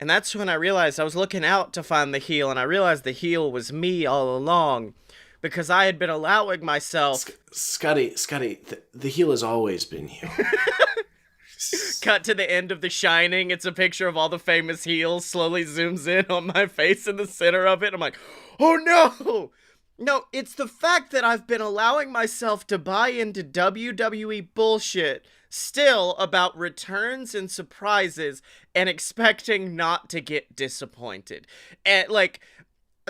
And that's when I realized I was looking out to find the heel, and I realized the heel was me all along, because I had been allowing myself... Scottye, the heel has always been you. Cut to the end of The Shining. It's a picture of all the famous heels. Slowly zooms in on my face in the center of it. I'm like, oh no! No, it's the fact that I've been allowing myself to buy into WWE bullshit still about returns and surprises and expecting not to get disappointed. And like,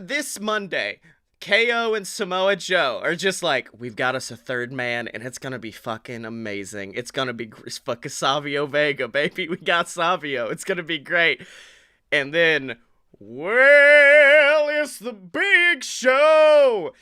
this Monday... KO and Samoa Joe are just like, we've got us a third man, and it's gonna be fucking amazing. It's gonna be fucking Savio Vega, baby. We got Savio. It's gonna be great. And then, well, it's the big show.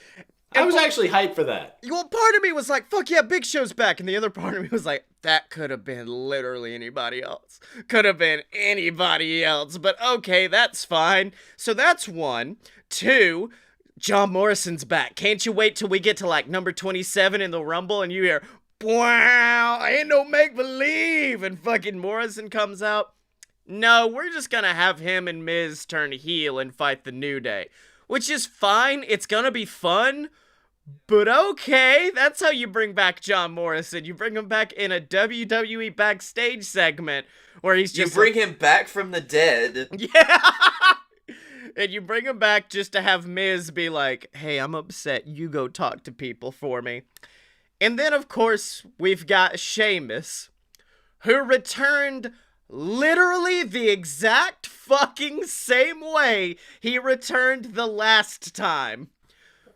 I was actually hyped for that. Well, part of me was like, fuck yeah, Big Show's back. And the other part of me was like, that could have been literally anybody else. Could have been anybody else. But okay, that's fine. So that's one. Two, John Morrison's back. Can't you wait till we get to like number 27 in the Rumble and you hear, wow, ain't no make-believe, and fucking Morrison comes out. No, we're just gonna have him and Miz turn heel and fight the New Day. Which is fine, it's gonna be fun, but okay, that's how you bring back John Morrison. You bring him back in a WWE backstage segment where he's just... You bring him back from the dead. Yeah! And you bring him back just to have Miz be like, hey, I'm upset, you go talk to people for me. And then, of course, we've got Sheamus, who returned literally the exact fucking same way he returned the last time.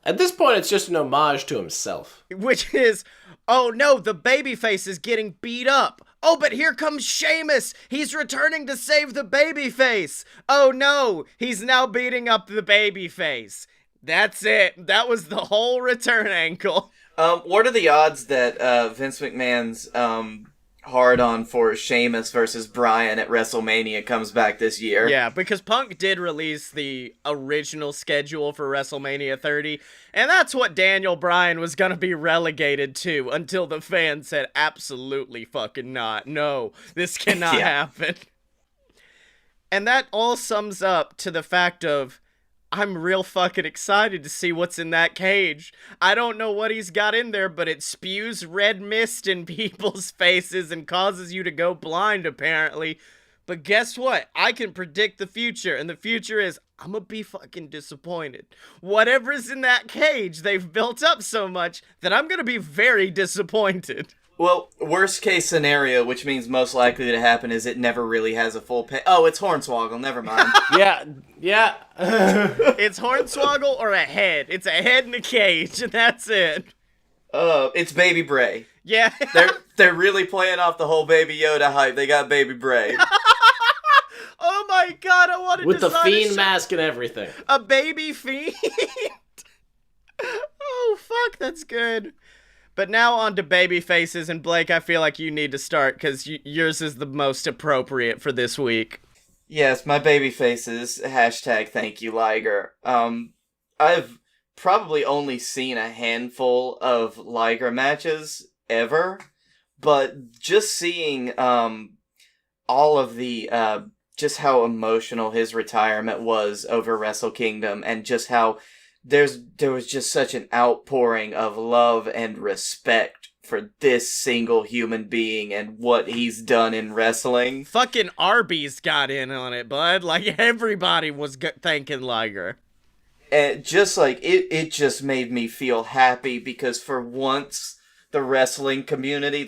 At this point, it's just an homage to himself. Which is, oh no, the babyface is getting beat up. Oh, but here comes Sheamus. He's returning to save the babyface. Oh no, he's now beating up the babyface. That's it. That was the whole return angle. What are the odds that Vince McMahon's hard-on for Sheamus versus Bryan at WrestleMania comes back this year? Yeah, because Punk did release the original schedule for WrestleMania 30, and that's what Daniel Bryan was gonna be relegated to until the fans said, absolutely fucking not. No, this cannot happen. And that all sums up to the fact of, I'm real fucking excited to see what's in that cage. I don't know what he's got in there, but it spews red mist in people's faces and causes you to go blind, apparently. But guess what? I can predict the future, and the future is, I'm gonna be fucking disappointed. Whatever's in that cage, they've built up so much that I'm gonna be very disappointed. Well, worst case scenario, which means most likely to happen, is it never really has a full pay. Oh, it's Hornswoggle, never mind. Yeah. It's Hornswoggle or a head. It's a head in a cage, and that's it. It's Baby Bray. Yeah. They're really playing off the whole Baby Yoda hype. They got Baby Bray. Oh my god, I want to with the design Fiend mask and everything. A baby Fiend. Oh fuck, that's good. But now on to baby faces, and Blake, I feel like you need to start because yours is the most appropriate for this week. Yes, my baby faces. Hashtag thank you, Liger. I've probably only seen a handful of Liger matches ever, but just seeing all of the just how emotional his retirement was over Wrestle Kingdom, and just how there was just such an outpouring of love and respect for this single human being and what he's done in wrestling. Fucking Arby's got in on it, bud. Like, everybody was thanking Liger. And just like, it just made me feel happy because for once, the wrestling community,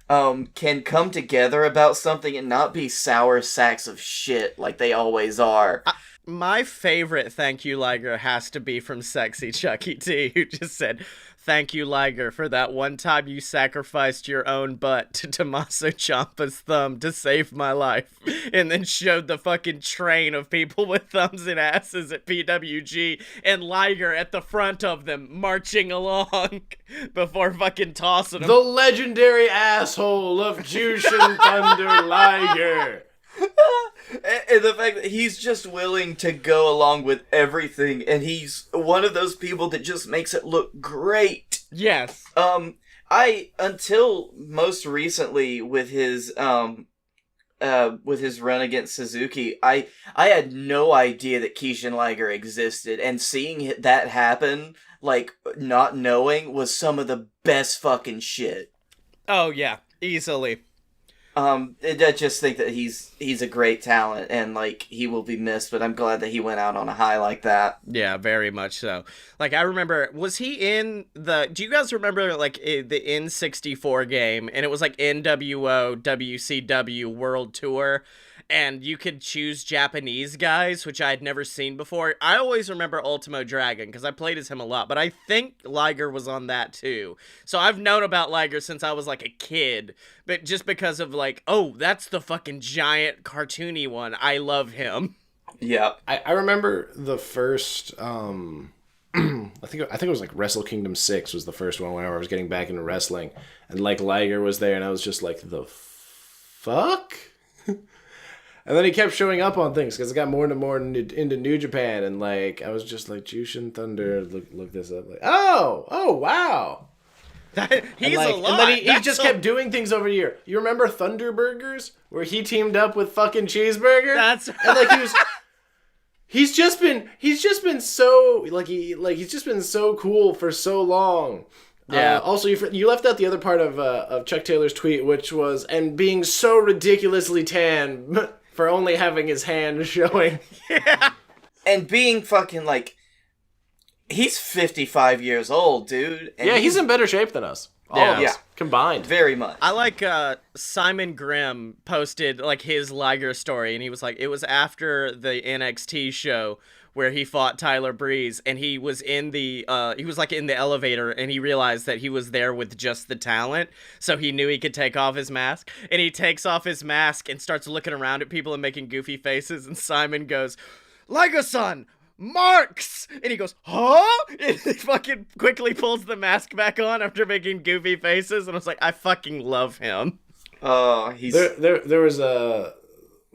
can come together about something and not be sour sacks of shit like they always are. My favorite thank you, Liger, has to be from Sexy Chucky T, who just said, thank you, Liger, for that one time you sacrificed your own butt to Tommaso Ciampa's thumb to save my life. And then showed the fucking train of people with thumbs and asses at PWG and Liger at the front of them, marching along before fucking tossing him. The legendary asshole of Jushin Thunder Liger. And the fact that he's just willing to go along with everything, and he's one of those people that just makes it look great. Yes. Until most recently with his run against Suzuki, I had no idea that Kishin Liger existed, and seeing that happen, like, not knowing, was some of the best fucking shit. Oh yeah, easily. I just think that he's a great talent, and, like, he will be missed, but I'm glad that he went out on a high like that. Yeah, very much so. Like, I remember, was he in do you guys remember, like, the N64 game, and it was, like, NWO WCW World Tour, and you could choose Japanese guys, which I had never seen before. I always remember Ultimo Dragon, because I played as him a lot, but I think Liger was on that, too. So I've known about Liger since I was, like, a kid, but just because of, like, oh, that's the fucking giant cartoony one. I love him. Yeah. I remember the first, I think it was, like, Wrestle Kingdom 6 was the first one whenever I was getting back into wrestling, and, like, Liger was there, and I was just like, the fuck? And then he kept showing up on things because it got more and more into New Japan, and, like, I was just like, Jushin Thunder, look this up, like, oh wow. He's and a lot. And then he That's just a- kept doing things over here. You remember Thunder Burgers, where he teamed up with fucking Cheeseburger? That's and like he's just been so he's just been so cool for so long. Yeah. Also, you left out the other part of Chuck Taylor's tweet, which was and being so ridiculously tan for only having his hand showing. Yeah. And being fucking like, he's 55 years old, dude. And Yeah, he's in better shape than us. All of Yeah. us combined. very much. I like Simon Grimm posted like his Liger story, and he was like, it was after the NXT show where he fought Tyler Breeze, and he was in the elevator, and he realized that he was there with just the talent, so he knew he could take off his mask, and he takes off his mask and starts looking around at people and making goofy faces, and Simon goes, Liger-san, Marks! And he goes, huh? And he fucking quickly pulls the mask back on after making goofy faces, and I was like, I fucking love him. Oh, he's... There was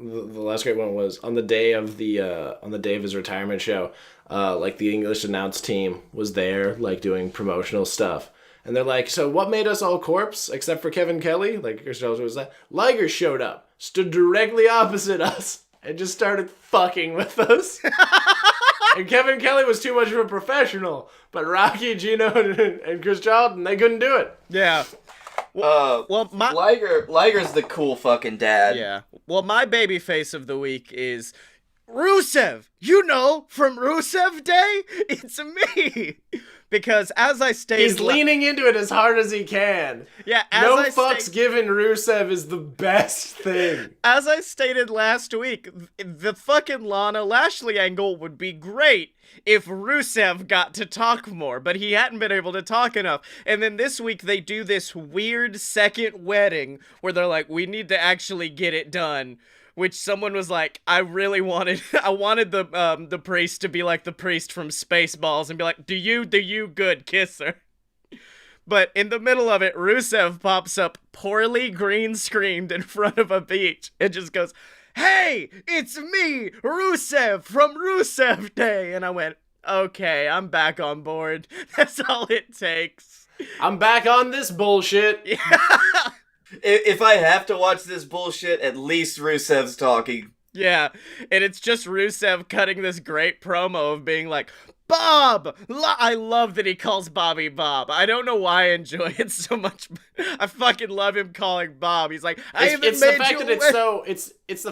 the last great one was on the day of his retirement show. Like the English announce team was there, like doing promotional stuff, and they're like, "So what made us all corpse except for Kevin Kelly?" Like was that Liger showed up, stood directly opposite us, and just started fucking with us. And Kevin Kelly was too much of a professional, but Rocky, Gino, and Chris Charlton, they couldn't do it. Yeah. Liger's the cool fucking dad. Yeah. Well, my baby face of the week is Rusev. You know, from Rusev Day, it's me. Because as I stated... He's leaning into it as hard as he can. Yeah, No fucks given Rusev is the best thing. As I stated last week, the fucking Lana Lashley angle would be great if Rusev got to talk more, but he hadn't been able to talk enough. And then this week they do this weird second wedding where they're like, we need to actually get it done. Which someone was like, I wanted the priest to be like the priest from Spaceballs and be like, do you, good, kiss her. But in the middle of it, Rusev pops up poorly green screened in front of a beach and just goes, hey, it's me, Rusev from Rusev Day. And I went, okay, I'm back on board. That's all it takes. I'm back on this bullshit. Yeah. If I have to watch this bullshit, at least Rusev's talking. Yeah, and it's just Rusev cutting this great promo of being like, Bob! I love that he calls Bobby Bob. I don't know why I enjoy it so much. I fucking love him calling Bob. He's like, it's the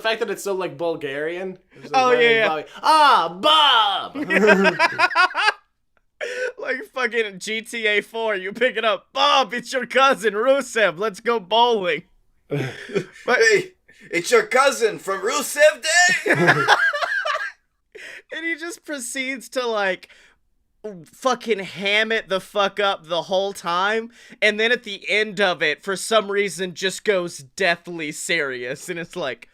fact that it's so like Bulgarian. Like, oh yeah. Bobby. Ah, Bob! Like fucking GTA 4, you pick it up. Bob, it's your cousin, Rusev. Let's go bowling. But hey, it's your cousin from Rusev Day! And he just proceeds to like fucking ham it the fuck up the whole time. And then at the end of it, for some reason, just goes deathly serious. And it's like,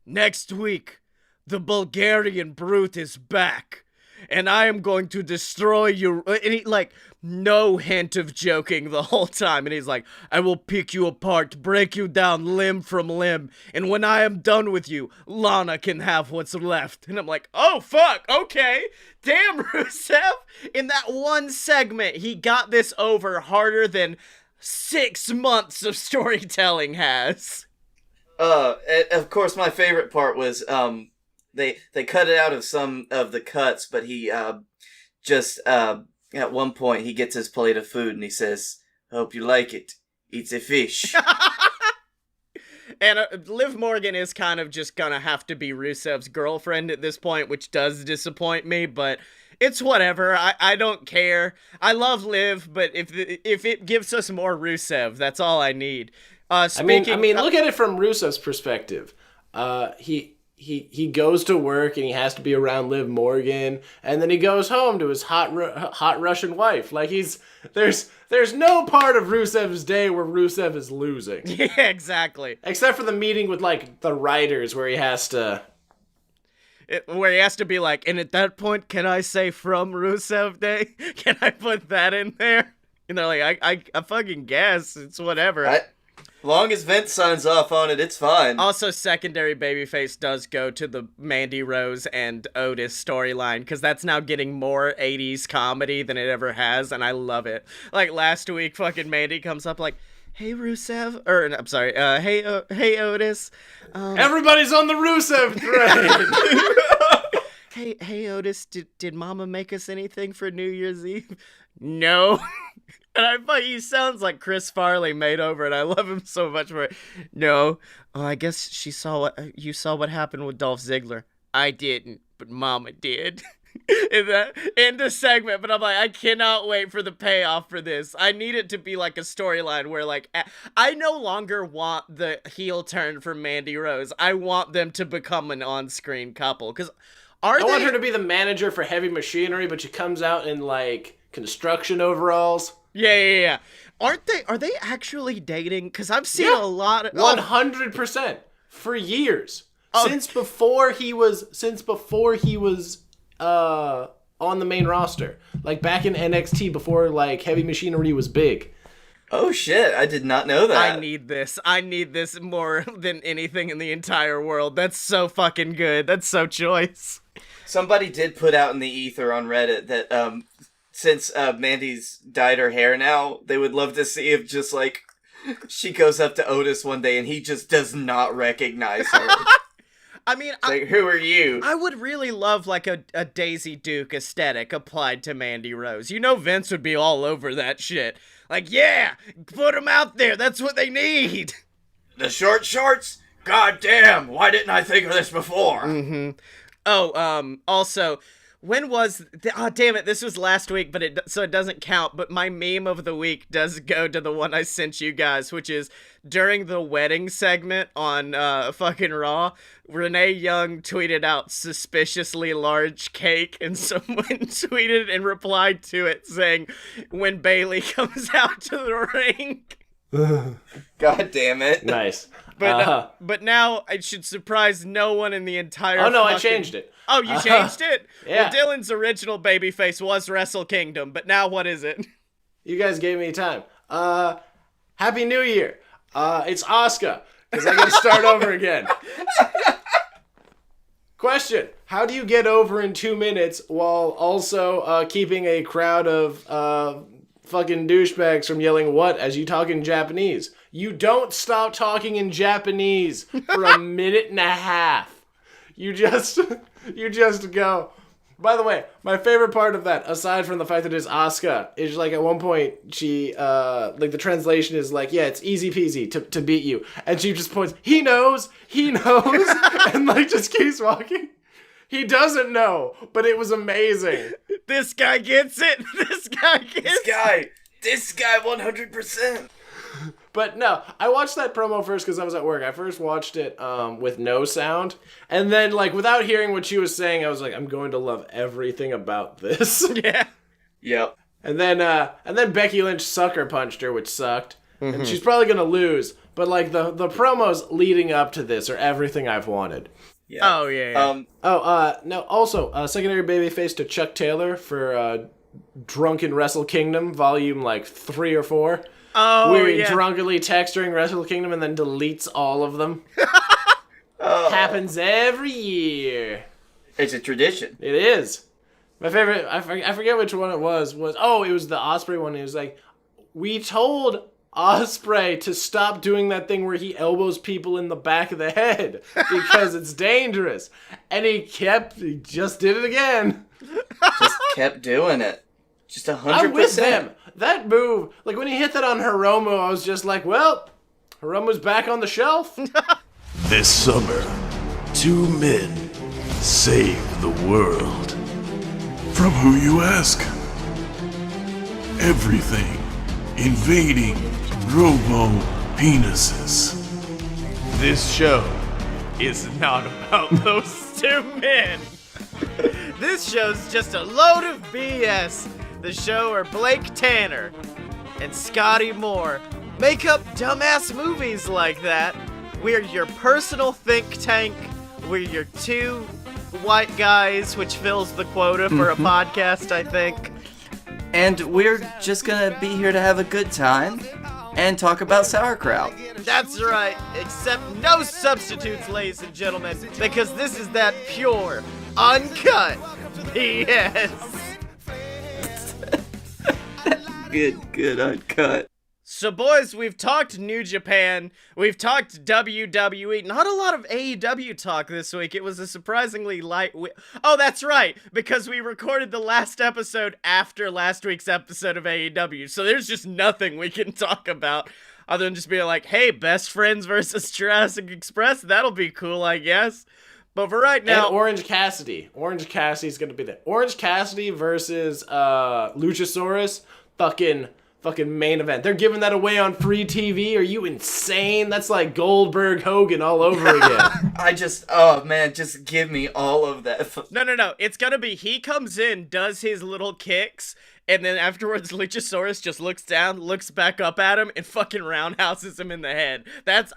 next week, the Bulgarian brute is back. And I am going to destroy you. And he, like, no hint of joking the whole time. And he's like, I will pick you apart, break you down limb from limb. And when I am done with you, Lana can have what's left. And I'm like, oh, fuck, okay. Damn, Rusev. In that one segment, he got this over harder than 6 months of storytelling has. Of course, my favorite part was, They cut it out of some of the cuts, but he just at one point he gets his plate of food and he says, "Hope you like it. Eats a fish." And Liv Morgan is kind of just gonna have to be Rusev's girlfriend at this point, which does disappoint me, but it's whatever. I don't care. I love Liv, but if it gives us more Rusev, that's all I need. I mean, look at it from Rusev's perspective. He goes to work and he has to be around Liv Morgan, and then he goes home to his hot Russian wife. Like there's no part of Rusev's day where Rusev is losing. Yeah, exactly. Except for the meeting with like the writers where he has to be like, and at that point, can I say from Rusev Day? Can I put that in there? And they're like, I fucking guess. It's whatever. Long as Vince signs off on it, it's fine. Also, secondary babyface does go to the Mandy Rose and Otis storyline, because that's now getting more 80s comedy than it ever has, and I love it. Like, last week, fucking Mandy comes up like, hey, Rusev, or, I'm sorry, hey, Otis. Everybody's on the Rusev train! Hey, Otis, did Mama make us anything for New Year's Eve? No. And I thought he sounds like Chris Farley made over, and I love him so much for it. No. Oh, I guess you saw what happened with Dolph Ziggler. I didn't, but Mama did. in the segment, but I'm like, I cannot wait for the payoff for this. I need it to be like a storyline where, like, I no longer want the heel turn for Mandy Rose. I want them to become an on-screen couple, because I want her to be the manager for heavy machinery, but she comes out in, like, construction overalls. Yeah. Are they actually dating? Because I've seen a lot of... 100%. For years. Since before he was on the main roster. Like, back in NXT, before, like, heavy machinery was big. Oh, shit. I did not know that. I need this more than anything in the entire world. That's so fucking good. That's so choice. Somebody did put out in the ether on Reddit that, since Mandy's dyed her hair now, they would love to see if just, like, she goes up to Otis one day and he just does not recognize her. I mean, like, who are you? I would really love, like, a Daisy Duke aesthetic applied to Mandy Rose. You know Vince would be all over that shit. Like, yeah, put them out there. That's what they need. The short shorts? God damn, why didn't I think of this before? Mm-hmm. Oh, also... When was... damn it, this was last week, so it doesn't count, but my meme of the week does go to the one I sent you guys, which is during the wedding segment on fucking Raw, Renee Young tweeted out suspiciously large cake, and someone tweeted and replied to it saying, when Bayley comes out to the ring... God damn it. Nice. But now it should surprise no one in the entire... Oh, no, I changed it. Oh, you changed it? Yeah. Well, Dylan's original babyface was Wrestle Kingdom, but now what is it? You guys gave me time. Happy New Year. It's Asuka, because I gotta start over again. Question. How do you get over in 2 minutes while also keeping a crowd of fucking douchebags from yelling what as you talk in Japanese? You don't stop talking in Japanese for a minute and a half. You just go. By the way, my favorite part of that, aside from the fact that it's Asuka, is like at one point she, like the translation is like, yeah, it's easy peasy to beat you. And she just points, he knows, and like just keeps walking. He doesn't know, but it was amazing. This guy gets it. This guy 100%. But no, I watched that promo first because I was at work. I first watched it with no sound. And then, like, without hearing what she was saying, I was like, I'm going to love everything about this. Yeah. Yep. And then Becky Lynch sucker punched her, which sucked. Mm-hmm. And she's probably going to lose. But, like, the promos leading up to this are everything I've wanted. Yeah. Oh, yeah. No, also, secondary babyface to Chuck Taylor for Drunken Wrestle Kingdom, volume, like, 3 or 4. Oh, where he yeah. drunkenly texts during Wrestle Kingdom and then deletes all of them. Happens every year. It's a tradition. It is. My favorite, I forget which one it was it was the Ospreay one. He was like, we told Ospreay to stop doing that thing where he elbows people in the back of the head because it's dangerous. And he just did it again. Just kept doing it. Just 100%. I'm with them. That move, like when he hit that on Hiromu, I was just like, well, Hiromu's back on the shelf. This summer, 2 men save the world. From who, you ask? Everything invading robo-penises. This show is not about those 2 men. This show's just a load of BS. The show where Blake Tanner and Scottye Moore make up dumbass movies like that. We're your personal think tank. We're your 2 white guys, which fills the quota for a podcast, I think. And we're just gonna be here to have a good time. and talk about sauerkraut. That's right, except no substitutes, ladies and gentlemen, because this is that pure, uncut BS. Good, uncut. So, boys, we've talked New Japan, we've talked WWE, not a lot of AEW talk this week. It was a surprisingly light week. Oh, that's right, because we recorded the last episode after last week's episode of AEW, so there's just nothing we can talk about other than just being like, hey, Best Friends versus Jurassic Express, that'll be cool, I guess. But for right now... And Orange Cassidy. Orange Cassidy's gonna be there. Orange Cassidy versus Luchasaurus, fucking main event. They're giving that away on free TV. Are you insane? That's like Goldberg Hogan all over again. Oh man, just give me all of that. No. It's gonna be he comes in, does his little kicks, and then afterwards Luchasaurus just looks down, looks back up at him, and fucking roundhouses him in the head.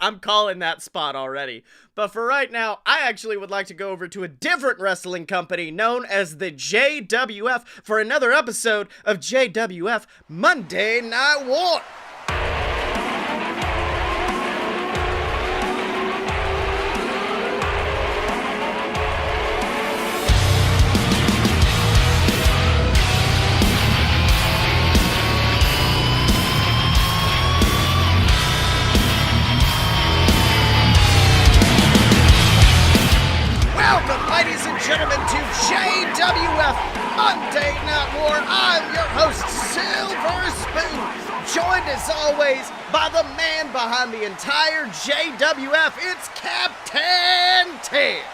I'm calling that spot already. But for right now, I actually would like to go over to a different wrestling company known as the JWF for another episode of JWF Monday Night War. Welcome, ladies and gentlemen, to JWF Monday Night War. I'm your host, Silver Spoon, joined as always by the man behind the entire JWF. It's Captain Tibbs.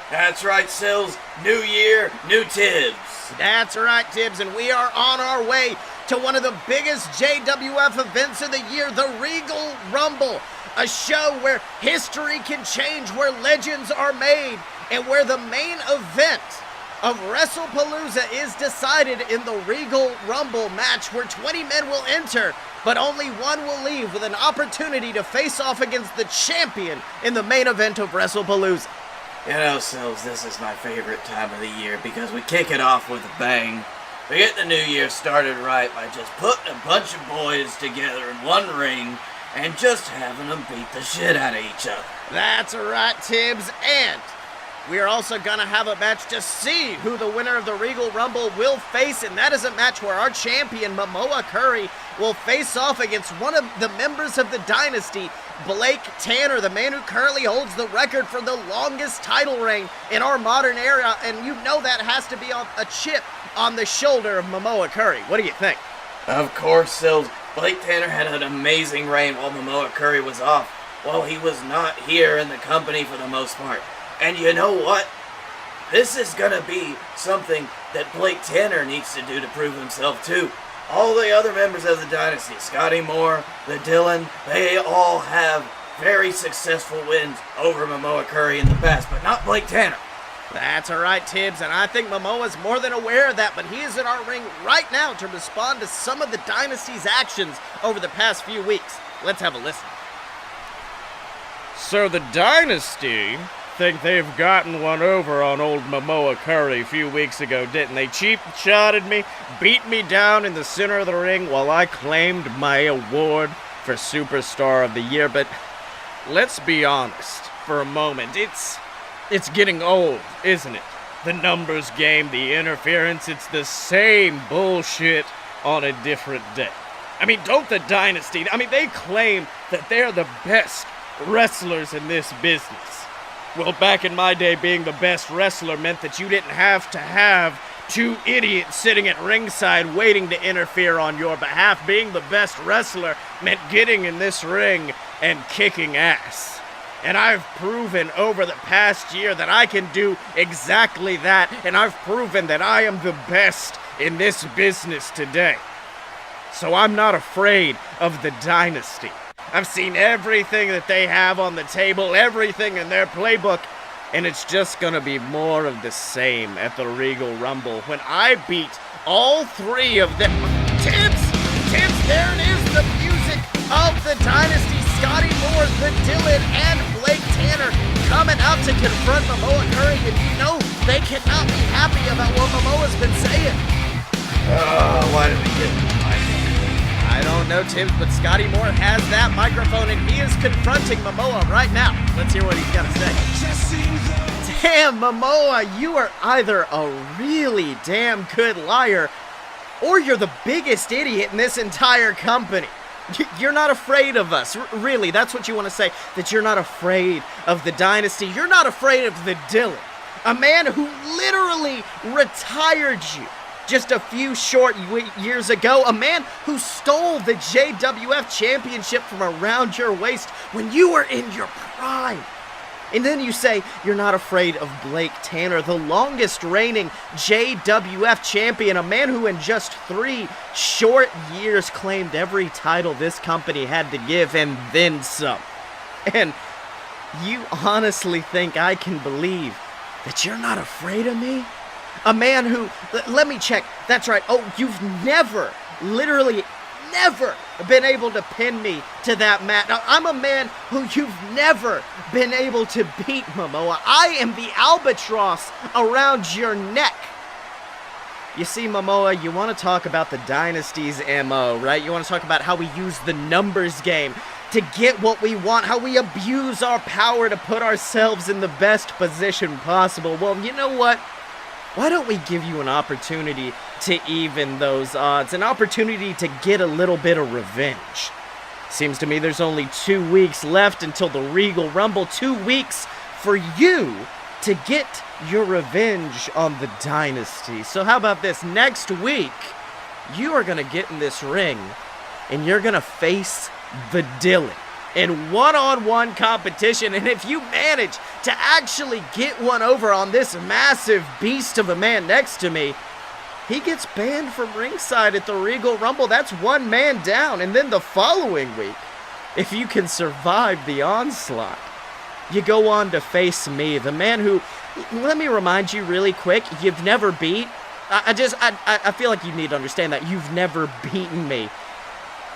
That's right, Sills. New year, new Tibbs. That's right, Tibbs, and we are on our way to one of the biggest JWF events of the year, the Regal Rumble. A show where history can change, where legends are made, and where the main event of WrestlePalooza is decided in the Regal Rumble match, where 20 men will enter, but only one will leave with an opportunity to face off against the champion in the main event of WrestlePalooza. You know, Sills, this is my favorite time of the year because we kick it off with a bang. We get the new year started right by just putting a bunch of boys together in one ring and just having them beat the shit out of each other. That's right, Tibbs, and we are also going to have a match to see who the winner of the Regal Rumble will face, and that is a match where our champion, Momoa Curry, will face off against one of the members of the Dynasty, Blake Tanner, the man who currently holds the record for the longest title reign in our modern era, and you know that has to be on a chip on the shoulder of Momoa Curry. What do you think? Of course, Sills. Blake Tanner had an amazing reign while Momoa Curry was off, while he was not here in the company for the most part. And you know what? This is gonna be something that Blake Tanner needs to do to prove himself too. All the other members of the Dynasty, Scottye Moore, the Dylan, they all have very successful wins over Momoa Curry in the past, but not Blake Tanner. That's all right, Tibbs, and I think Momoa's more than aware of that, but he is in our ring right now to respond to some of the Dynasty's actions over the past few weeks. Let's have a listen. So the Dynasty think they've gotten one over on old Momoa Curry a few weeks ago, didn't they? Cheap-shotted me, beat me down in the center of the ring while I claimed my award for Superstar of the Year, but let's be honest for a moment. It's getting old, isn't it? The numbers game, the interference, it's the same bullshit on a different day. I mean, don't the Dynasty, they claim that they're the best wrestlers in this business. Well, back in my day, being the best wrestler meant that you didn't have to have two idiots sitting at ringside waiting to interfere on your behalf. Being the best wrestler meant getting in this ring and kicking ass. And I've proven over the past year that I can do exactly that, and I've proven that I am the best in this business today. So I'm not afraid of the Dynasty. I've seen everything that they have on the table, everything in their playbook, and it's just gonna be more of the same at the Regal Rumble when I beat all three of them. Tibbs, there it is, the music of the Dynasty. Scottye Moore, the Dylan, and Blake Tanner coming out to confront Momoa Curry, and you know they cannot be happy about what Momoa's been saying. Why did we get I don't know, Tim, but Scottye Moore has that microphone and he is confronting Momoa right now. Let's hear what he's got to say. Damn, Momoa, you are either a really damn good liar or you're the biggest idiot in this entire company. You're not afraid of us. Really, that's what you want to say, that you're not afraid of the dynasty. You're not afraid of the Dylan, a man who literally retired you just a few short years ago, a man who stole the JWF championship from around your waist when you were in your prime. And then you say you're not afraid of Blake Tanner, the longest reigning JWF champion, a man who in just 3 short years claimed every title this company had to give and then some. And you honestly think I can believe that you're not afraid of me? A man who, let me check, that's right, oh, you've never, literally never been able to pin me to that mat. Now, I'm a man who you've never been able to beat, Momoa. I am the albatross around your neck. You see, Momoa, you want to talk about the dynasty's MO, right? You want to talk about how we use the numbers game to get what we want, how we abuse our power to put ourselves in the best position possible. Well, you know what? Why don't we give you an opportunity to even those odds, an opportunity to get a little bit of revenge? Seems to me there's only 2 weeks left until the Regal Rumble, 2 weeks for you to get your revenge on the dynasty. So how about this? Next week, you are going to get in this ring, and you're going to face the Dylan in one-on-one competition. And if you manage to actually get one over on this massive beast of a man next to me, he gets banned from ringside at the Regal Rumble. That's 1 man down. And then the following week, if you can survive the onslaught, you go on to face me, the man who, let me remind you really quick, you've never beat. I feel like you need to understand that you've never beaten me.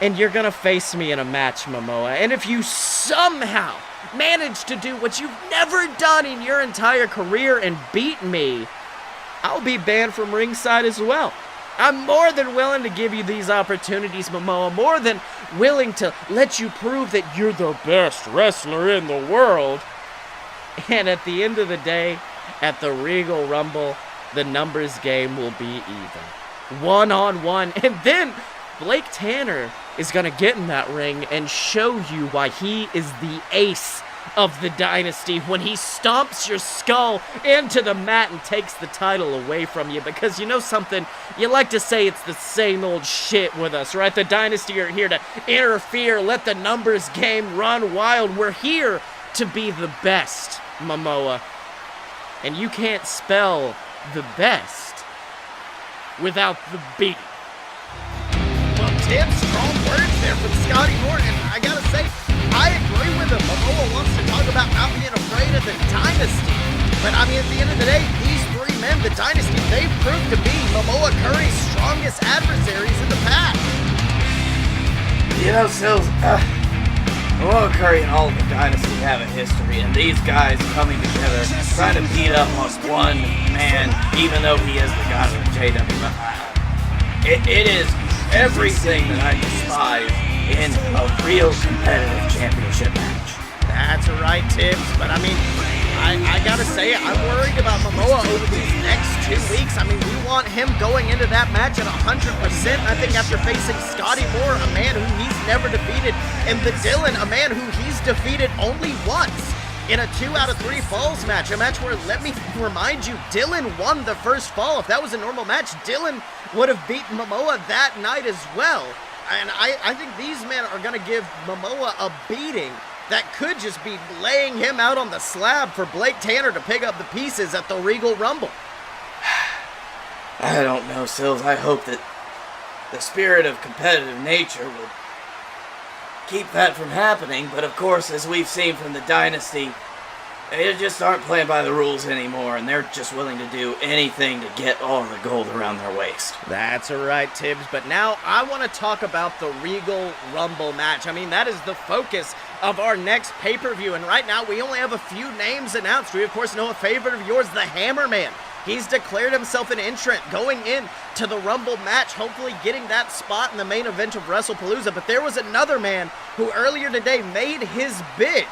And you're gonna face me in a match, Momoa. And if you somehow manage to do what you've never done in your entire career and beat me, I'll be banned from ringside as well. I'm more than willing to give you these opportunities, Momoa. More than willing to let you prove that you're the best wrestler in the world. And at the end of the day, at the Regal Rumble, the numbers game will be even. 1-on-1. And then Blake Tanner is going to get in that ring and show you why he is the ace of the dynasty when he stomps your skull into the mat and takes the title away from you. Because you know something? You like to say it's the same old shit with us, right? The dynasty are here to interfere, let the numbers game run wild. We're here to be the best, Momoa. And you can't spell the best without the beat. Well, Tim, strong words there from Scottye Moore, and I gotta say, I agree with him. Momoa wants to talk about not being afraid of the dynasty. But I mean, at the end of the day, these 3 men, the dynasty, they've proved to be Momoa Curry's strongest adversaries in the past. You know, Sills, Momoa Curry and all of the dynasty have a history, and these guys coming together, trying to beat up on 1 man, even though he is the god of the JWF. It is everything that I despise in a real competitive championship match. That's right, Tibbs. But I mean, I gotta say, I'm worried about Momoa over these next 2 weeks. I mean, we want him going into that match at 100%. I think after facing Scottye Moore, a man who he's never defeated, and the Dylan, a man who he's defeated only once in a 2 out of 3 falls match. A match where, let me remind you, Dylan won the first fall. If that was a normal match, Dylan would have beaten Momoa that night as well. And I think these men are going to give Momoa a beating that could just be laying him out on the slab for Blake Tanner to pick up the pieces at the Regal Rumble. I don't know, Sills. I hope that the spirit of competitive nature will keep that from happening. But of course, as we've seen from the dynasty, They just aren't playing by the rules anymore, and they're just willing to do anything to get all the gold around their waist. That's right, Tibbs, but now I want to talk about the Regal Rumble match. I mean, that is the focus of our next pay-per-view, and right now we only have a few names announced. We, of course, know a favorite of yours, the Hammerman. He's declared himself an entrant going in to the Rumble match, hopefully getting that spot in the main event of WrestlePalooza, but there was another man who earlier today made his bid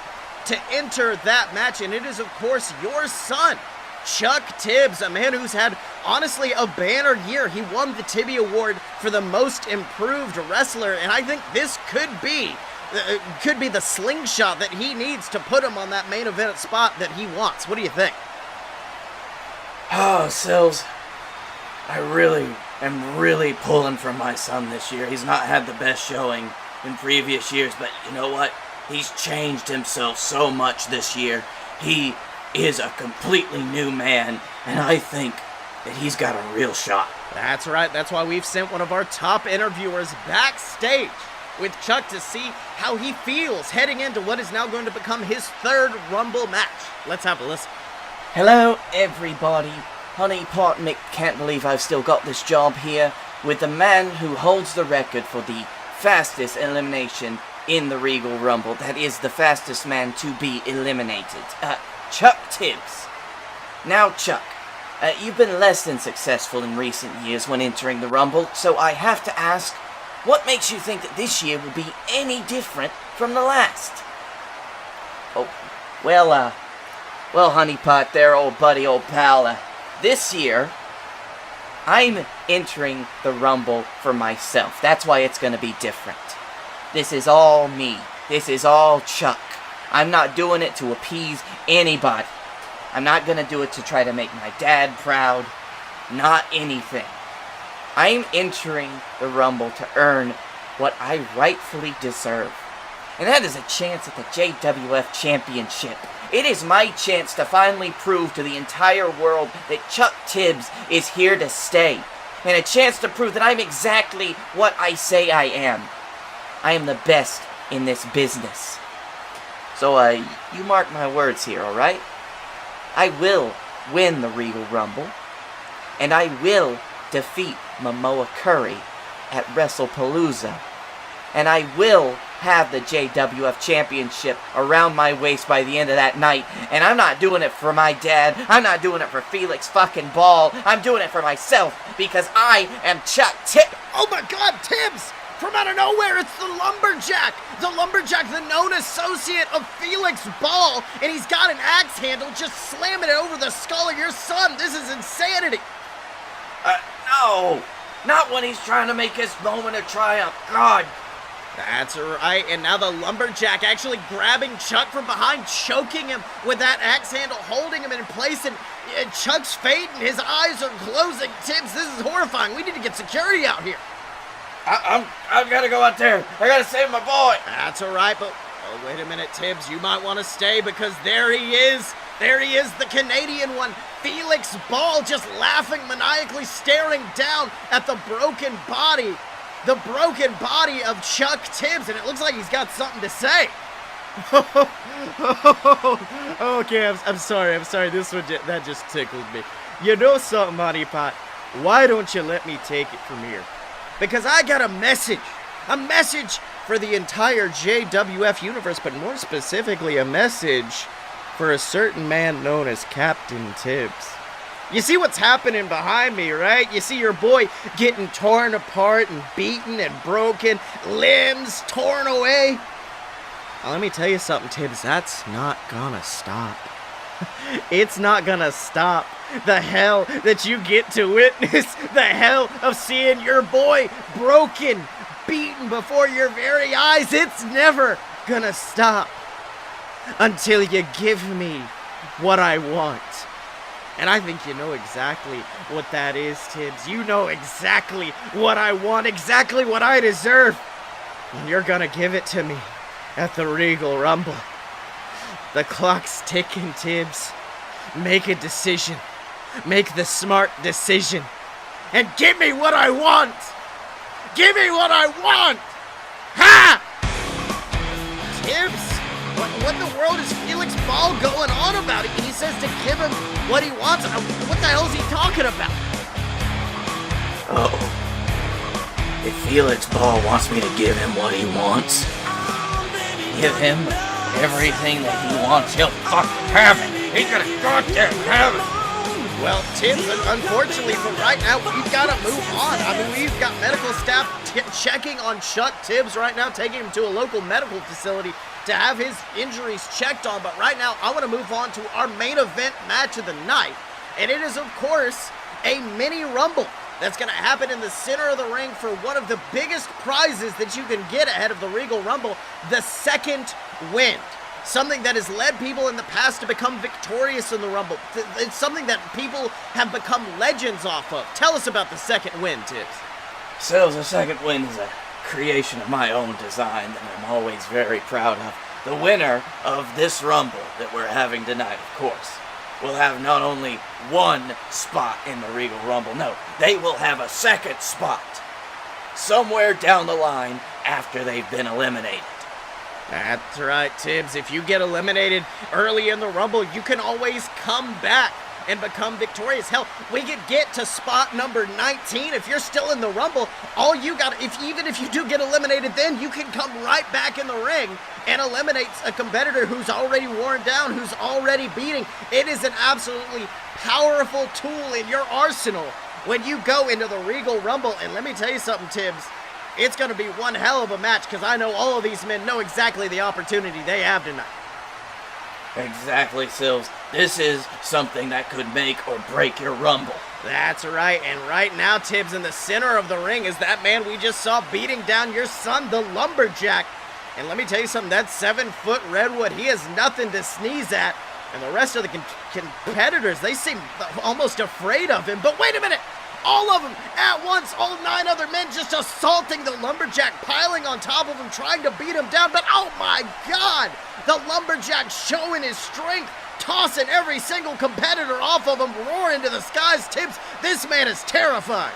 to enter that match, and it is, of course, your son, Chuck Tibbs, a man who's had, honestly, a banner year. He won the Tibby Award for the most improved wrestler, and I think this could be the slingshot that he needs to put him on that main event spot that he wants. What do you think? Oh, Sills, I am really pulling for my son this year. He's not had the best showing in previous years, but you know what? He's changed himself so much this year. He is a completely new man, and I think that he's got a real shot. That's right. That's why we've sent one of our top interviewers backstage with Chuck to see how he feels heading into what is now going to become his third Rumble match. Let's have a listen. Hello, everybody. Honey Pot Mick can't believe I've still got this job here with the man who holds the record for the fastest elimination in the Regal Rumble. That is the fastest man to be eliminated. Chuck Tibbs. Now, Chuck, you've been less than successful in recent years when entering the Rumble, so I have to ask, what makes you think that this year will be any different from the last? Oh, well, Honey Pot there, old buddy, old pal, this year, I'm entering the Rumble for myself. That's why it's gonna be different. This is all me. This is all Chuck. I'm not doing it to appease anybody. I'm not gonna do it to try to make my dad proud. Not anything. I'm entering the Rumble to earn what I rightfully deserve. And that is a chance at the JWF Championship. It is my chance to finally prove to the entire world that Chuck Tibbs is here to stay. And a chance to prove that I'm exactly what I say I am. I am the best in this business. So, you mark my words here, alright? I will win the Regal Rumble. And I will defeat Momoa Curry at WrestlePalooza. And I will have the JWF Championship around my waist by the end of that night. And I'm not doing it for my dad. I'm not doing it for Felix fucking Ball. I'm doing it for myself because I am Chuck Tibbs. Oh my God, Tibbs! From out of nowhere, it's the Lumberjack! The Lumberjack, the known associate of Felix Ball, and he's got an axe handle just slamming it over the skull of your son. This is insanity. No! Not when he's trying to make his moment of triumph. God! That's right, and now the Lumberjack actually grabbing Chuck from behind, choking him with that axe handle, holding him in place, and Chuck's fading, his eyes are closing. Tibbs, this is horrifying. We need to get security out here. I've got to go out there. I got to save my boy. That's all right, but wait a minute, Tibbs. You might want to stay because there he is. There he is, the Canadian one. Felix Ball just laughing, maniacally staring down at the broken body. The broken body of Chuck Tibbs, and it looks like he's got something to say. Okay, I'm sorry. This one, that just tickled me. You know something, Honey Pot? Why don't you let me take it from here? Because I got a message for the entire JWF universe, but more specifically a message for a certain man known as Captain Tibbs. You see what's happening behind me, right? You see your boy getting torn apart and beaten and broken, limbs torn away. Now, let me tell you something, Tibbs, that's not gonna stop. It's not gonna stop. The hell that you get to witness, the hell of seeing your boy broken, beaten before your very eyes, it's never gonna stop until you give me what I want. And I think you know exactly what that is, Tibbs. You know exactly what I want, exactly what I deserve. And you're gonna give it to me at the Regal Rumble. The clock's ticking, Tibbs. Make a decision. Make the smart decision. And give me what I want! Give me what I want! Ha! Tibbs? what in the world is Felix Ball going on about? He says to give him what he wants. What the hell is he talking about? Oh. If Felix Ball wants me to give him what he wants, give him everything that he wants, he'll fucking have it. He's gonna goddamn have it. Well, Tim, unfortunately for right now, we've got to move on. I mean, we've got medical staff checking on Chuck Tibbs right now, taking him to a local medical facility to have his injuries checked on. But right now, I want to move on to our main event match of the night. And it is, of course, a mini rumble that's going to happen in the center of the ring for one of the biggest prizes that you can get ahead of the Regal Rumble, the second wind. Something that has led people in the past to become victorious in the Rumble. It's something that people have become legends off of. Tell us about the second wind, Tibbs. So the second wind is a creation of my own design that I'm always very proud of. The winner of this Rumble that we're having tonight, of course, will have not only one spot in the Regal Rumble, no, they will have a second spot somewhere down the line after they've been eliminated. That's right, Tibbs. If you get eliminated early in the Rumble, you can always come back and become victorious. Hell, we could get to spot number 19. If you're still in the Rumble, all you got, even if you do get eliminated, then you can come right back in the ring and eliminate a competitor who's already worn down, who's already beating. It is an absolutely powerful tool in your arsenal when you go into the Regal Rumble. And let me tell you something, Tibbs. It's going to be one hell of a match because I know all of these men know exactly the opportunity they have tonight. Exactly, Sills. This is something that could make or break your Rumble. That's right, and right now, Tibbs, in the center of the ring is that man we just saw beating down your son, the Lumberjack. And let me tell you something, that 7-foot Redwood, he has nothing to sneeze at. And the rest of the competitors, they seem almost afraid of him. But wait a minute! All of them at once, all 9 other men just assaulting the Lumberjack, piling on top of him, trying to beat him down. But oh my God, the Lumberjack showing his strength, tossing every single competitor off of him, roaring to the skies. Tibbs, this man is terrifying.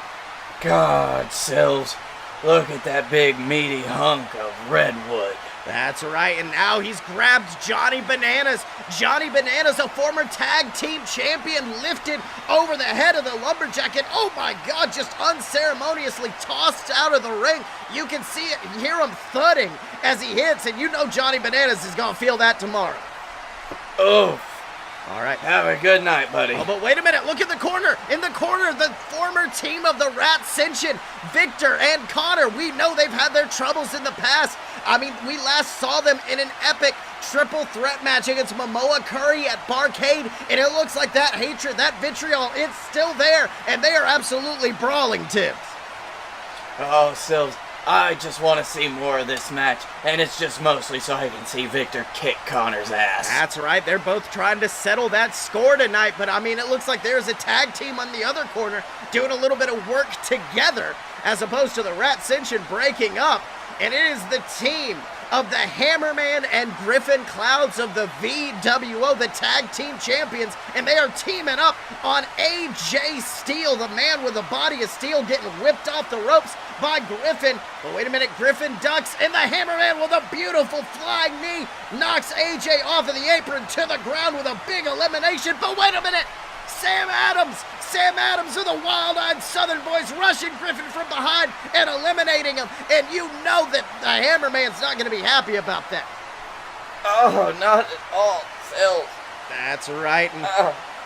God, Sills, look at that big meaty hunk of redwood. That's right, and now he's grabbed Johnny Bananas. Johnny Bananas, a former tag team champion, lifted over the head of the Lumberjack, and oh my God, just unceremoniously tossed out of the ring. You can see it, hear him thudding as he hits, and you know Johnny Bananas is gonna feel that tomorrow. Oh. All right. Have a good night, buddy. Oh, but wait a minute. Look in the corner. In the corner, the former team of the Ratcension, Victor and Connor. We know they've had their troubles in the past. I mean, we last saw them in an epic triple threat match against Momoa Curry at Barcade, and it looks like that hatred, that vitriol, it's still there, and they are absolutely brawling, Tibbs. Oh, Sills, I just want to see more of this match, and it's just mostly so I can see Victor kick Connor's ass. That's right. They're both trying to settle that score tonight, but I mean, it looks like there's a tag team on the other corner doing a little bit of work together, as opposed to the Ratcension breaking up, and it is the team of the Hammerman and Griffin Clouds of the VWO, the tag team champions, and they are teaming up on AJ Steel, the man with the body of steel, getting whipped off the ropes by Griffin. But wait a minute, Griffin ducks, and the Hammerman with a beautiful flying knee knocks AJ off of the apron to the ground with a big elimination. But wait a minute, Sam Adams of the Wild-Eyed Southern Boys rushing Griffin from behind and eliminating him. And you know that the Hammerman's not going to be happy about that. Oh, not at all, Phil. That's right. And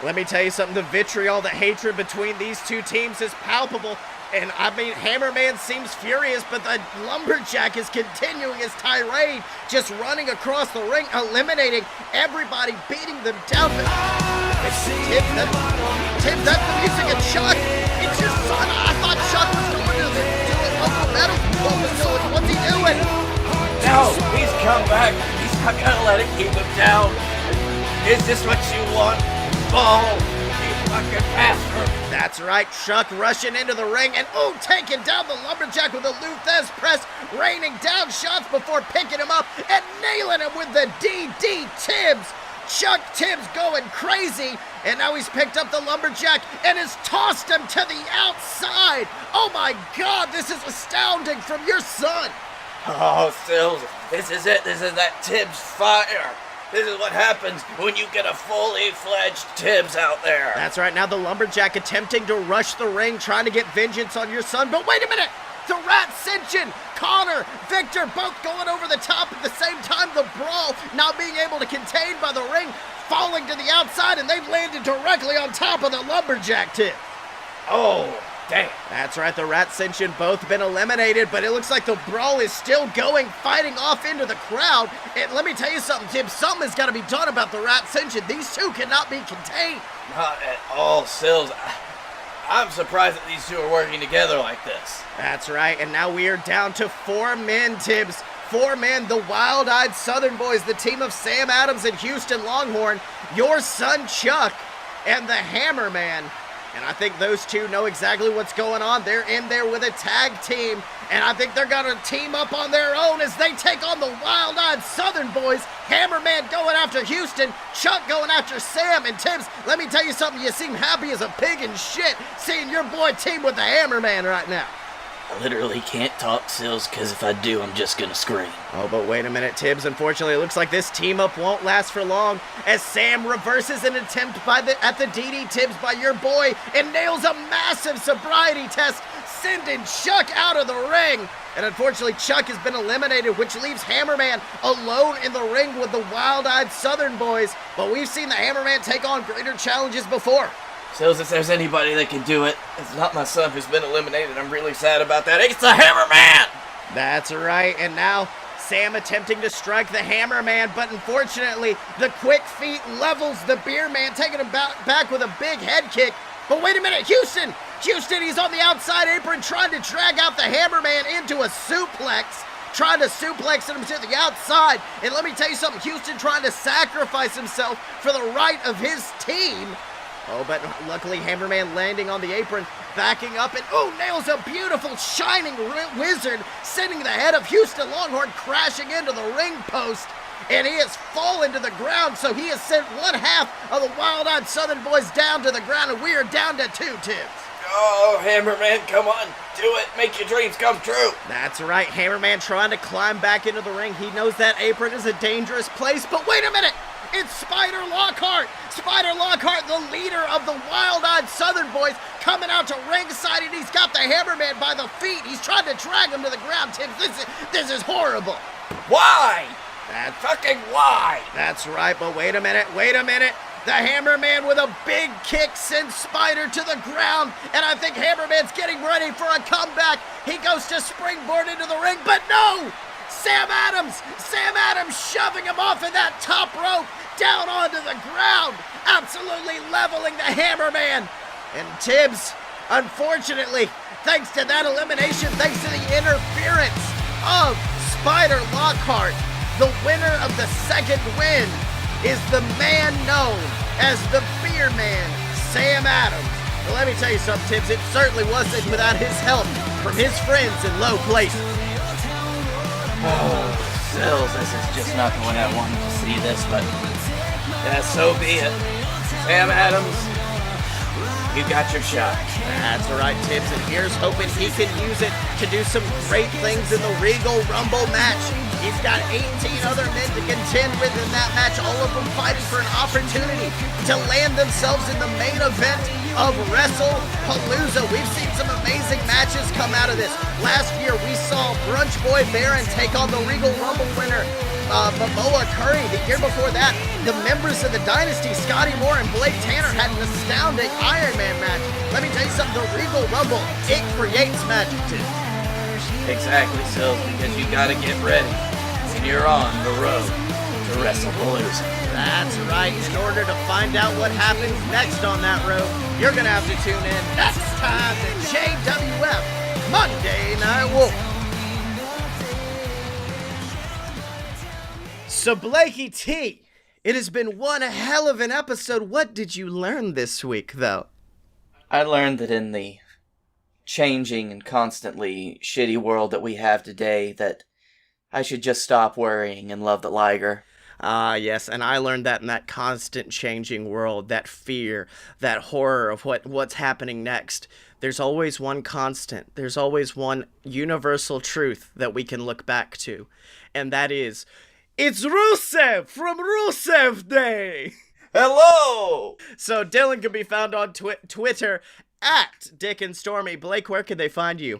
let me tell you something. The vitriol, the hatred between these two teams is palpable. And I mean, Hammerman seems furious, but the Lumberjack is continuing his tirade, just running across the ring, eliminating everybody, beating them down. Tim, that's the music of Chuck. It's your son. I thought Chuck was going to the local medical facility. What's he doing? No, he's come back. He's not gonna let it keep him down. Is this what you want, Ball? You fucking bastard. That's right, Chuck rushing into the ring and taking down the Lumberjack with a Luthez press, raining down shots before picking him up and nailing him with the DD Tibbs. Chuck Tibbs going crazy, and now he's picked up the Lumberjack and has tossed him to the outside. Oh my God, this is astounding from your son. Oh, Sills, this is it. This is that Tibbs fire. This is what happens when you get a fully fledged Tibbs out there. That's right, now the Lumberjack attempting to rush the ring, trying to get vengeance on your son, but wait a minute! The Rat Ascension, Connor, Victor, both going over the top at the same time. The Brawl not being able to contain by the ring, falling to the outside, and they've landed directly on top of the Lumberjack tip. Oh, damn. That's right, the Rat Ascension both been eliminated, but it looks like the Brawl is still going, fighting off into the crowd. And let me tell you something, Tim, something has got to be done about the Rat Ascension. These two cannot be contained. Not at all, Sills. I'm surprised that these two are working together like this. That's right, and now we are down to 4 men, Tibbs. 4 men, the Wild-Eyed Southern Boys, the team of Sam Adams and Houston Longhorn, your son Chuck, and the Hammerman. And I think those two know exactly what's going on. They're in there with a tag team, and I think they're going to team up on their own as they take on the Wild-Eyed Southern Boys. Hammerman going after Houston, Chuck going after Sam, and Tibbs, let me tell you something, you seem happy as a pig in shit seeing your boy team with the Hammerman right now. I literally can't talk, Sills, because if I do, I'm just going to scream. Oh, but wait a minute, Tibbs. Unfortunately, it looks like this team-up won't last for long as Sam reverses an attempt at the DD Tibbs by your boy and nails a massive sobriety test, sending Chuck out of the ring. And unfortunately, Chuck has been eliminated, which leaves Hammerman alone in the ring with the Wild-Eyed Southern Boys. But we've seen the Hammerman take on greater challenges before. Sills, if there's anybody that can do it, it's not my son who's been eliminated. I'm really sad about that. It's the Hammerman! That's right, and now Sam attempting to strike the Hammerman, but unfortunately, the quick feet levels the Beer Man, taking him back with a big head kick. But wait a minute, Houston, he's on the outside apron trying to drag out the Hammerman into a suplex, trying to suplex him to the outside. And let me tell you something, Houston trying to sacrifice himself for the right of his team. Oh, but luckily Hammerman landing on the apron, backing up, and nails a beautiful shining wizard, sending the head of Houston Longhorn crashing into the ring post. And he has fallen to the ground, so he has sent one half of the Wild-Eyed Southern Boys down to the ground, and we are down to 2, Tibbs. Oh, Hammerman, come on, do it, make your dreams come true. That's right, Hammerman trying to climb back into the ring. He knows that apron is a dangerous place, but wait a minute! It's Spider Lockhart! Spider Lockhart, the leader of the Wild-Eyed Southern Boys, coming out to ringside, and he's got the Hammerman by the feet. He's trying to drag him to the ground, Tim. This is horrible. Why? Why? That's right, but wait a minute. The Hammerman with a big kick sends Spider to the ground, and I think Hammerman's getting ready for a comeback. He goes to springboard into the ring, but no! Sam Adams shoving him off of that top rope down onto the ground, absolutely leveling the Hammerman. And Tibbs, unfortunately, thanks to that elimination, thanks to the interference of Spider Lockhart, the winner of the second win is the man known as the Beer Man, Sam Adams. But let me tell you something, Tibbs, it certainly wasn't without his help from his friends in low places. Oh, Sills, this is just not the way I wanted to see this, but yeah, so be it. Sam Adams, you got your shot. That's right, Tibbs, and here's hoping he can use it to do some great things in the Regal Rumble match. He's got 18 other men to contend with in that match, all of them fighting for an opportunity to land themselves in the main event of WrestlePalooza. We've seen some amazing matches come out of this. Last year, we saw Brunch Boy Baron take on the Regal Rumble winner, Momoa Curry. The year before that, the members of the Dynasty, Scottye Moore and Blake Tanner, had an astounding Iron Man match. Let me tell you something, the Regal Rumble, it creates magic, too. Exactly, Sills, because you gotta get ready when you're on the road to WrestlePalooza. That's right. In order to find out what happens next on that road, you're gonna have to tune in next time to JWF Monday Night War. So Blakey T, it has been one hell of an episode. What did you learn this week, though? I learned that in the changing and constantly shitty world that we have today, that I should just stop worrying and love the Liger. Ah, yes, and I learned that in that constant changing world, that fear, that horror of what's happening next, there's always one constant, there's always one universal truth that we can look back to, and that is, It's Rusev from Rusev Day. Hello! So Dylan can be found on Twitter at Dick and Stormy. Blake, where can they find you?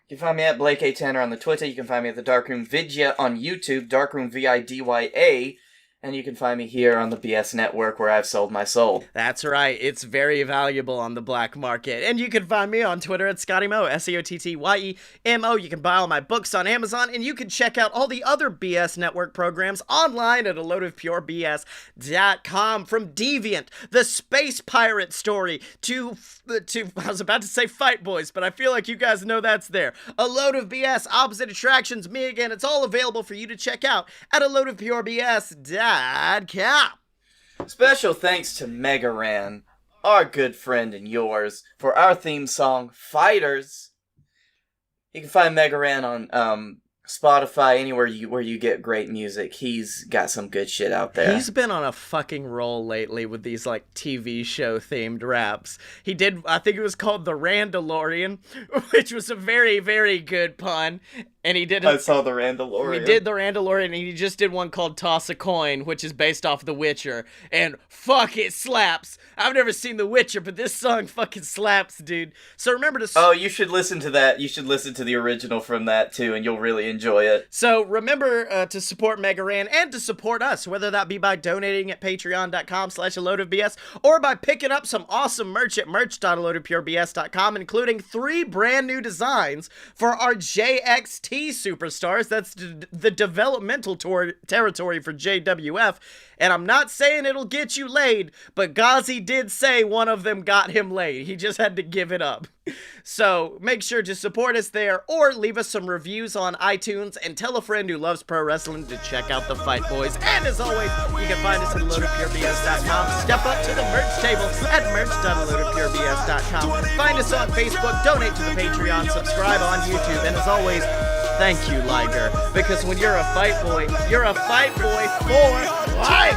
You can find me at Blake A. Tanner on the Twitter. You can find me at the Darkroom Vidya on YouTube, Darkroom VIDYA. And you can find me here on the BS Network where I've sold my soul. That's right. It's very valuable on the black market. And you can find me on Twitter at Scottye Moore, SCOTTYEMO. You can buy all my books on Amazon, and you can check out all the other BS Network programs online at aloadofpurebs.com. From Deviant, the Space Pirate story, to I was about to say Fight Boys, but I feel like you guys know that's there. A Load of BS, Opposite Attractions, me again. It's all available for you to check out at aloadofpurebs.com. Special thanks to Mega Ran, our good friend and yours, for our theme song, Fighters. You can find Mega Ran on Spotify, anywhere where you get great music. He's got some good shit out there. He's been on a fucking roll lately with these, like, TV show themed raps. He did, I think it was called The Randalorian, which was a very, very good pun. And he did. I saw The Randalorian. He did The Randalorian, and he just did one called Toss a Coin, which is based off The Witcher. And fuck, it slaps. I've never seen The Witcher, but this song fucking slaps, dude. So remember to. Oh, you should listen to that. You should listen to the original from that too, and you'll really enjoy it. So remember to support Mega Ran and to support us, whether that be by donating at patreon.com/aloadofbs or by picking up some awesome merch at merch.aloadofpurebs.com, including 3 brand new designs for our JXT superstars. That's the developmental territory for JWF. And I'm not saying it'll get you laid, but Ghazi did say one of them got him laid. He just had to give it up. So make sure to support us there, or leave us some reviews on iTunes, and tell a friend who loves pro wrestling to check out the Fight Boys. And as always, you can find us at loadofpurebs.com. Step up to the merch table at merch.loadofpurebs.com. Find us on Facebook, donate to the Patreon, subscribe on YouTube, and as always, thank you, Liger, because when you're a fight boy, you're a fight boy for life.